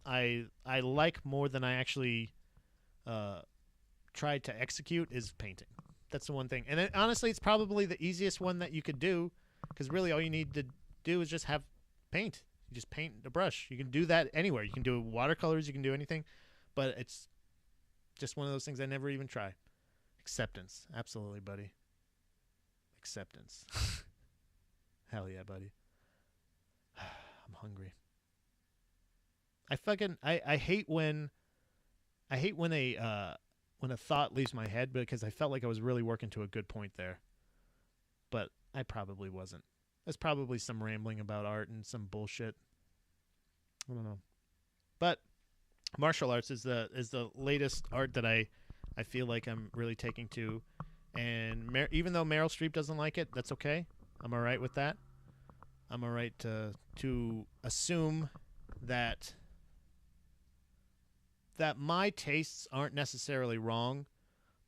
I like more than I actually tried to execute is painting. That's the one thing. And honestly, it's probably the easiest one that you could do, because really all you need to do is just have paint. You just paint a brush. You can do that anywhere. You can do watercolors. You can do anything. But it's just one of those things I never even try. Acceptance. Absolutely, buddy. Acceptance. Hell yeah, buddy. I'm hungry. I hate when a thought leaves my head, because I felt like I was really working to a good point there, but I probably wasn't. There's probably some rambling about art and some bullshit. I don't know, but martial arts is the latest art that I feel like I'm really taking to, and even though Meryl Streep doesn't like it, that's okay. I'm all right with that. I'm all right to assume that my tastes aren't necessarily wrong,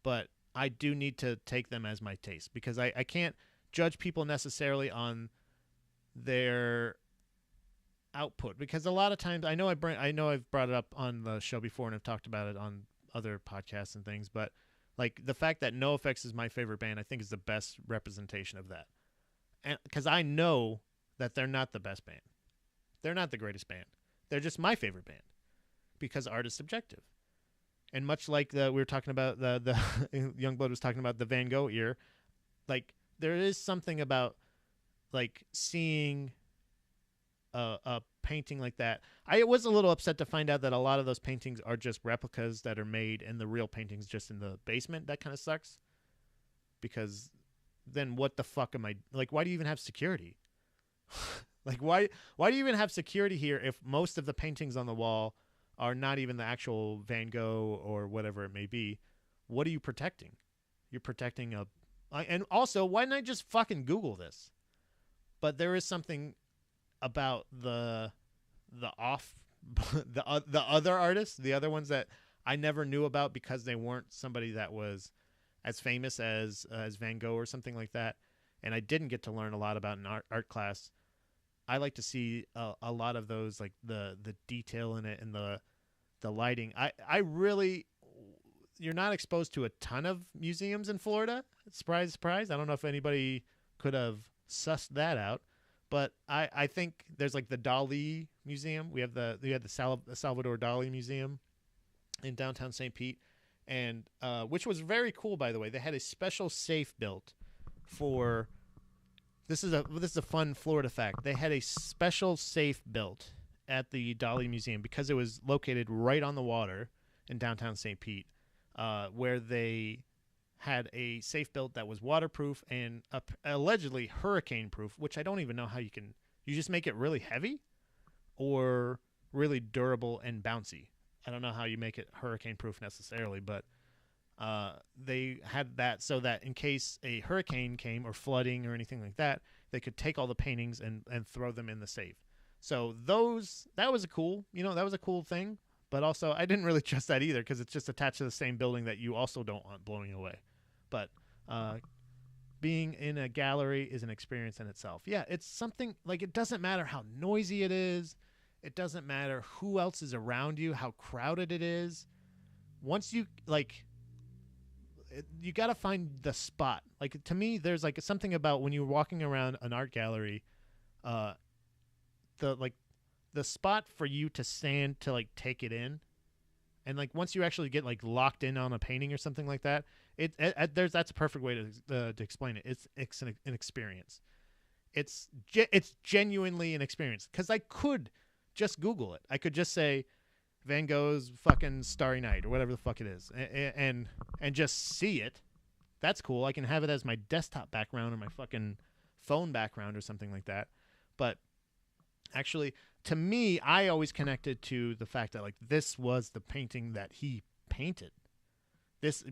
but I do need to take them as my tastes, because I can't judge people necessarily on their output, because a lot of times I know I've brought it up on the show before, and I've talked about it on other podcasts and things, but like the fact that NoFX is my favorite band, I think is the best representation of that, and because I know that they're not the best band. They're not the greatest band. They're just my favorite band because art is subjective. And much like we were talking about the Youngblood was talking about the Van Gogh ear, like there is something about like seeing a painting like that. I was a little upset to find out that a lot of those paintings are just replicas that are made and the real painting's just in the basement. That kind of sucks. Because then what the fuck am I like? Why do you even have security? Like why do you even have security here if most of the paintings on the wall are not even the actual Van Gogh or whatever it may be? What are you protecting? You're protecting and also why didn't I just fucking Google this? But there is something about the other artists, the other ones that I never knew about because they weren't somebody that was as famous as Van Gogh or something like that, and I didn't get to learn a lot about in art class. I like to see a lot of those, like the detail in it and the lighting. I really, you're not exposed to a ton of museums in Florida. Surprise, surprise. I don't know if anybody could have sussed that out, but I think there's like the Dali Museum. We have the Salvador Dali Museum in downtown St. Pete. And which was very cool, by the way. They had a special safe built for. This is a fun Florida fact. They had a special safe built at the Dali Museum because it was located right on the water in downtown St. Pete, where they had a safe built that was waterproof and allegedly hurricane proof. Which I don't even know how you can. You just make it really heavy, or really durable and bouncy. I don't know how you make it hurricane proof necessarily, but they had that so that in case a hurricane came or flooding or anything like that, they could take all the paintings and throw them in the safe. So that was a cool thing. But also I didn't really trust that either because it's just attached to the same building that you also don't want blowing away. But being in a gallery is an experience in itself. Yeah, it's something like it doesn't matter how noisy it is. It doesn't matter who else is around you, how crowded it is. Once you you got to find the spot. Like to me, there's like something about when you're walking around an art gallery, the spot for you to stand to like take it in, and like once you actually get like locked in on a painting or something like that, that's a perfect way to explain it. It's an experience. It's genuinely an experience because I could just Google it. I could just say Van Gogh's fucking Starry Night or whatever the fuck it is and just see it. That's cool. I can have it as my desktop background or my fucking phone background or something like that. But actually, to me, I always connected to the fact that like this was the painting that he painted. This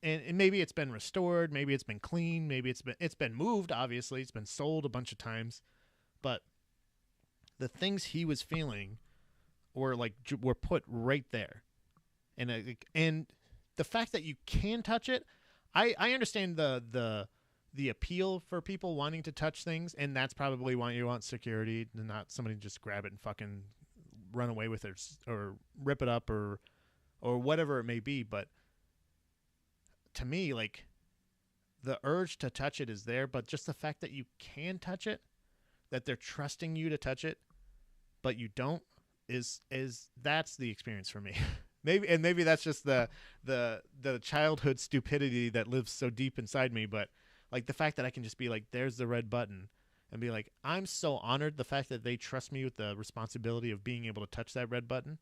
and maybe it's been restored, maybe it's been cleaned, maybe it's been moved, obviously. It's been sold a bunch of times. But the things he was feeling were put right there, and the fact that you can touch it, I understand the appeal for people wanting to touch things, and that's probably why you want security and not somebody to just grab it and fucking run away with it or rip it up or whatever it may be. But to me, like the urge to touch it is there, but just the fact that you can touch it, that they're trusting you to touch it, but you don't, is that's the experience for me. maybe that's just the childhood stupidity that lives so deep inside me. But like the fact that I can just be like, there's the red button, and be like, I'm so honored the fact that they trust me with the responsibility of being able to touch that red button.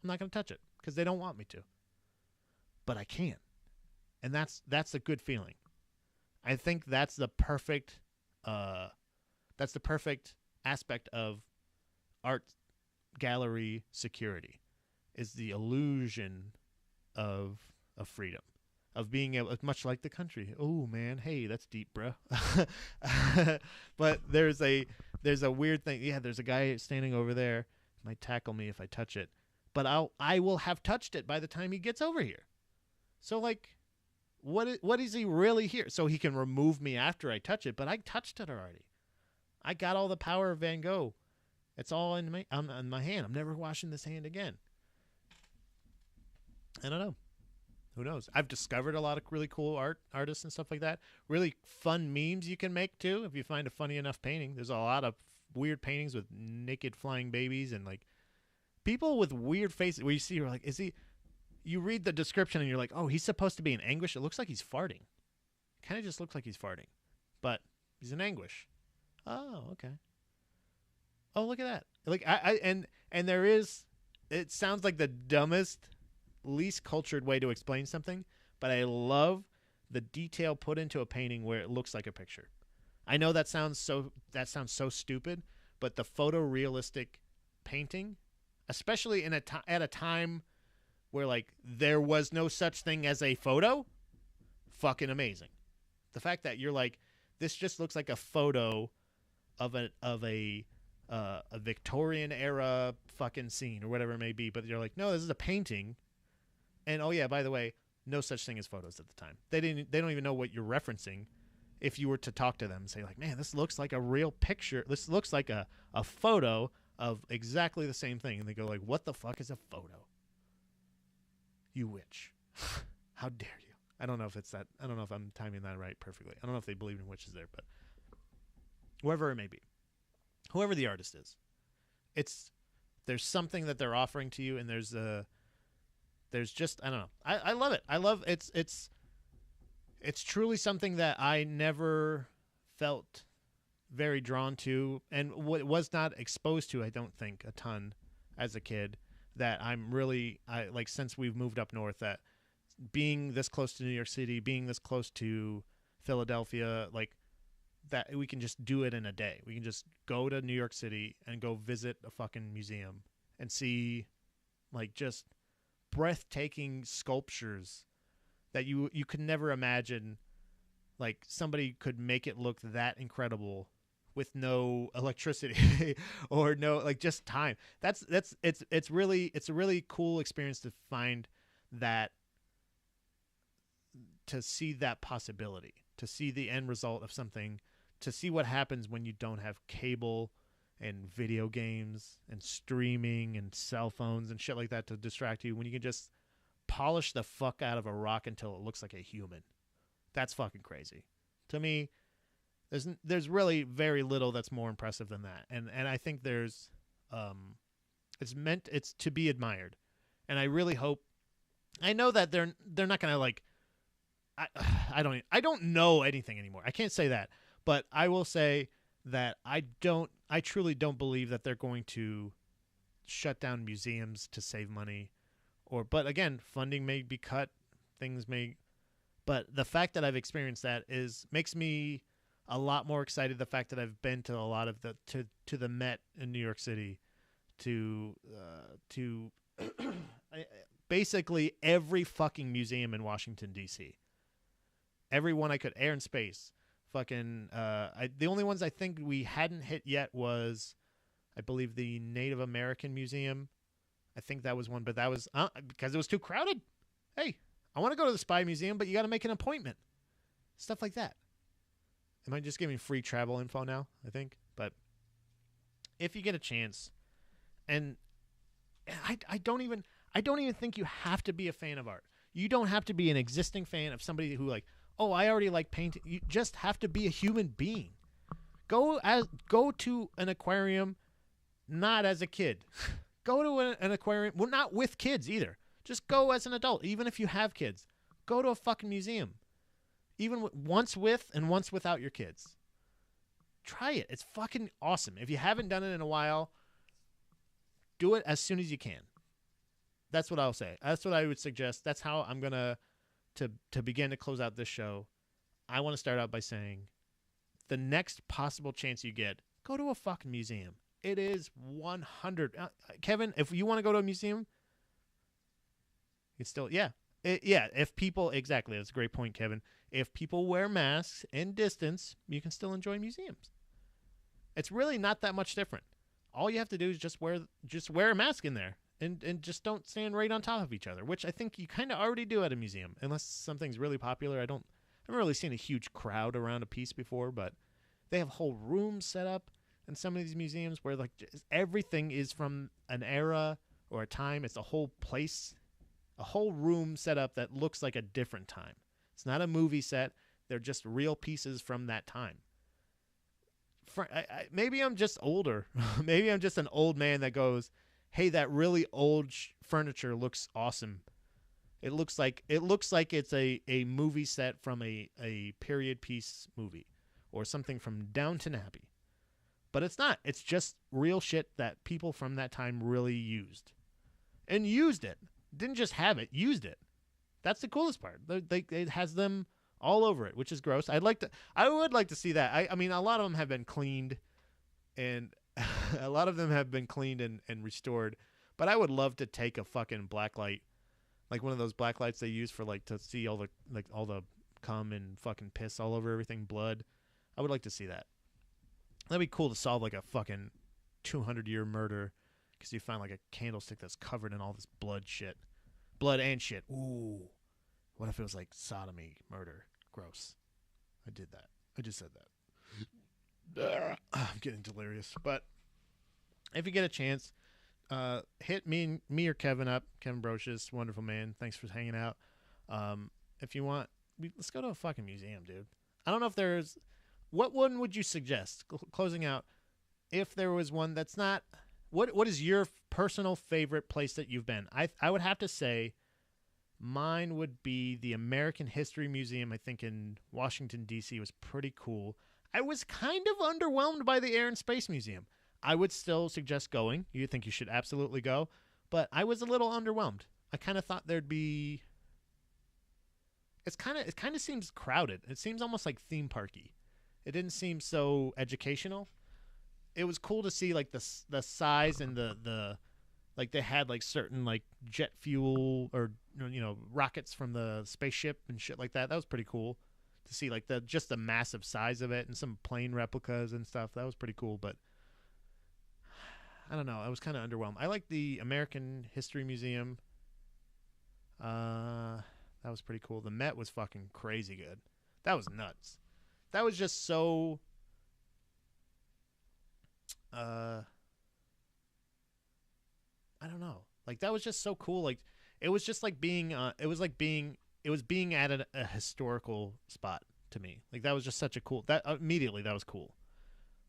I'm not going to touch it because they don't want me to, but I can, and that's a good feeling. I think that's the perfect aspect of art gallery security, is the illusion of freedom, of being able, much like the country. Oh man, hey, that's deep, bro. But there's a weird thing. Yeah, there's a guy standing over there, might tackle me if I touch it, but I will have touched it by the time he gets over here. So like, what is he really here? So he can remove me after I touch it, but I touched it already. I got all the power of Van Gogh. It's all in my hand. I'm never washing this hand again. I don't know. Who knows? I've discovered a lot of really cool artists and stuff like that. Really fun memes you can make too if you find a funny enough painting. There's a lot of weird paintings with naked flying babies and like people with weird faces where you see you're like, is he? You read the description and you're like, oh, he's supposed to be in anguish. It looks like he's farting. Kind of just looks like he's farting, but he's in anguish. Oh, okay. Oh, look at that. Like and there is. It sounds like the dumbest, least cultured way to explain something, but I love the detail put into a painting where it looks like a picture. I know that sounds so stupid, but the photorealistic painting, especially at a time where like there was no such thing as a photo, fucking amazing. The fact that you're like, this just looks like a photo of a Victorian era fucking scene or whatever it may be, but you're like, no, this is a painting. And oh yeah, by the way, no such thing as photos at the time. They don't even know what you're referencing. If you were to talk to them and say like, man, this looks like a real picture. This looks like a photo of exactly the same thing. And they go like, what the fuck is a photo? You witch. How dare you? I don't know if it's that. I don't know if I'm timing that right perfectly. I don't know if they believe in witches there, but whoever it may be, whoever the artist is, there's something that they're offering to you, and there's just, I don't know. I love it. I love it's truly something that I never felt very drawn to and was not exposed to, I don't think, a ton as a kid, that I'm really, like, since we've moved up north, that being this close to New York City, being this close to Philadelphia, like, that we can just do it in a day. We can just go to New York City and go visit a fucking museum and see, like, just breathtaking sculptures that you could never imagine. Like, somebody could make it look that incredible with no electricity or no, like, just time. It's a really cool experience to find that, to see that possibility, to see the end result of something, to see what happens when you don't have cable and video games and streaming and cell phones and shit like that to distract you, when you can just polish the fuck out of a rock until it looks like a human. That's fucking crazy. To me, there's really very little that's more impressive than that. And I think it's to be admired. And I really hope, I know that they're not going to, like, I don't know anything anymore. I can't say that, but I will say that I truly don't believe that they're going to shut down museums to save money, but again, funding may be cut, but the fact that I've experienced that makes me a lot more excited. The fact that I've been to a lot of to the Met in New York City, to basically every fucking museum in Washington D.C. Every one I could, air and space, fucking. The only ones I think we hadn't hit yet was, I believe, the Native American Museum. I think that was one, but that was because it was too crowded. Hey, I want to go to the Spy Museum, but you got to make an appointment. Stuff like that. Am I just giving free travel info now? I think, but if you get a chance, and I don't even think you have to be a fan of art. You don't have to be an existing fan of somebody who, like, oh, I already like painting. You just have to be a human being. Go to an aquarium, not as a kid. Go to an aquarium, well, not with kids either. Just go as an adult, even if you have kids. Go to a fucking museum, even once with and once without your kids. Try it. It's fucking awesome. If you haven't done it in a while, do it as soon as you can. That's what I'll say. That's what I would suggest. That's how I'm gonna to begin to close out this show. I want to start out by saying, the next possible chance you get, go to a fucking museum. It is 100. Kevin, if you want to go to a museum, it's still, yeah. If people, exactly, that's a great point, Kevin. If people wear masks and distance, you can still enjoy museums. It's really not that much different. All you have to do is just wear a mask in there. And just don't stand right on top of each other, which I think you kind of already do at a museum, unless something's really popular. I haven't really seen a huge crowd around a piece before, but they have whole rooms set up in some of these museums where, like, everything is from an era or a time. It's a whole place, a whole room set up that looks like a different time. It's not a movie set. They're just real pieces from that time. maybe I'm just older. Maybe I'm just an old man that goes, "Hey, that really old furniture looks awesome. It looks like it's a movie set from a period piece movie or something from Downton Abbey." But it's not. It's just real shit that people from that time really used. And used it. Didn't just have it, used it. That's the coolest part. It has them all over it, which is gross. I would like to see that. I mean, a lot of them have been cleaned and a lot of them have been cleaned and restored. But I would love to take a fucking black light, like one of those black lights they use for like to see all the cum and fucking piss all over everything, blood. I would like to see that. That'd be cool to solve like a fucking 200-year murder because you find like a candlestick that's covered in all this blood and shit. Ooh, what if it was like sodomy, murder? Gross. I did that. I just said that. I'm getting delirious. But if you get a chance, hit me or Kevin up. Kevin Brocious, wonderful man. Thanks for hanging out. If you want, let's go to a fucking museum, dude. I don't know if there's. What one would you suggest? Closing out, if there was one that's not, what is your personal favorite place that you've been? I would have to say, mine would be the American History Museum. I think in Washington D.C. was pretty cool. I was kind of underwhelmed by the Air and Space Museum. I would still suggest going. You think you should absolutely go, but I was a little underwhelmed. I kind of thought there'd be. It kind of seems crowded. It seems almost like theme parky. It didn't seem so educational. It was cool to see like the size and the like they had like certain like jet fuel or rockets from the spaceship and shit like that. That was pretty cool to see like just the massive size of it and some plane replicas and stuff. That was pretty cool, but I don't know. I was kind of underwhelmed. I like the American History Museum. That was pretty cool. The Met was fucking crazy good. That was nuts. That was just so I don't know. Like that was just so cool. Like it was just like being it was being at a historical spot to me. Like that was just such a cool immediately that was cool.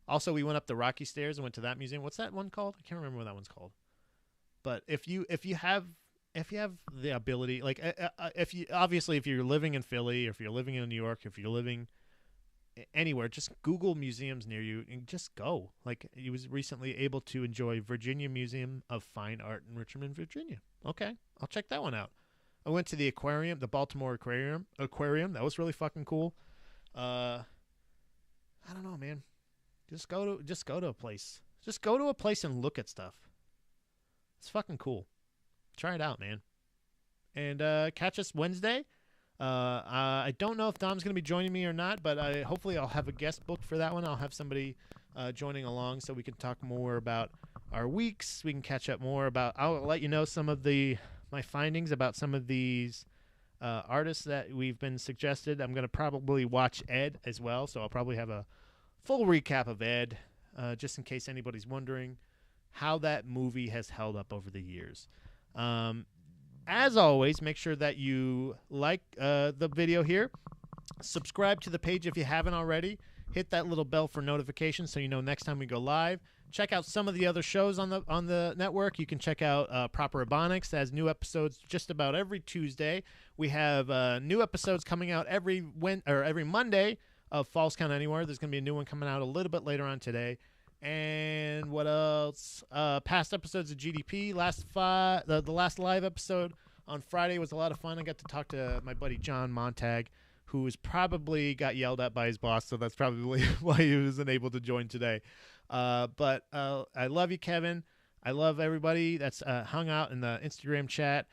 Also, we went up the Rocky Stairs and went to that museum. What's that one called? I can't remember what that one's called. But if you have the ability, like if you're living in Philly or if you're living in New York, if you're living anywhere, just Google museums near you and just go. Like he was recently able to enjoy Virginia Museum of Fine Art in Richmond, Virginia. Okay, I'll check that one out. I went to the aquarium, the Baltimore Aquarium. That was really fucking cool. I don't know, man. Just go to a place. Just go to a place and look at stuff. It's fucking cool. Try it out, man. And catch us Wednesday. I don't know if Dom's going to be joining me or not, but hopefully I'll have a guest booked for that one. I'll have somebody joining along so we can talk more about our weeks. We can catch up more about. I'll let you know some of my findings about some of these artists that we've been suggested. I'm going to probably watch Ed as well, so I'll probably have a full recap of Ed, just in case anybody's wondering how that movie has held up over the years. As always, make sure that you like the video here. Subscribe to the page if you haven't already. Hit that little bell for notifications so you know next time we go live. Check out some of the other shows on the network. You can check out Proper Ebonics as new episodes just about every Tuesday. We have new episodes coming out every Monday of False Count Anywhere. There's going to be a new one coming out a little bit later on today. And what else? Past episodes of GDP. The last live episode on Friday was a lot of fun. I got to talk to my buddy John Montag, who was probably got yelled at by his boss, so that's probably why he wasn't able to join today. But I love you, Kevin. I love everybody that's hung out in the Instagram chat.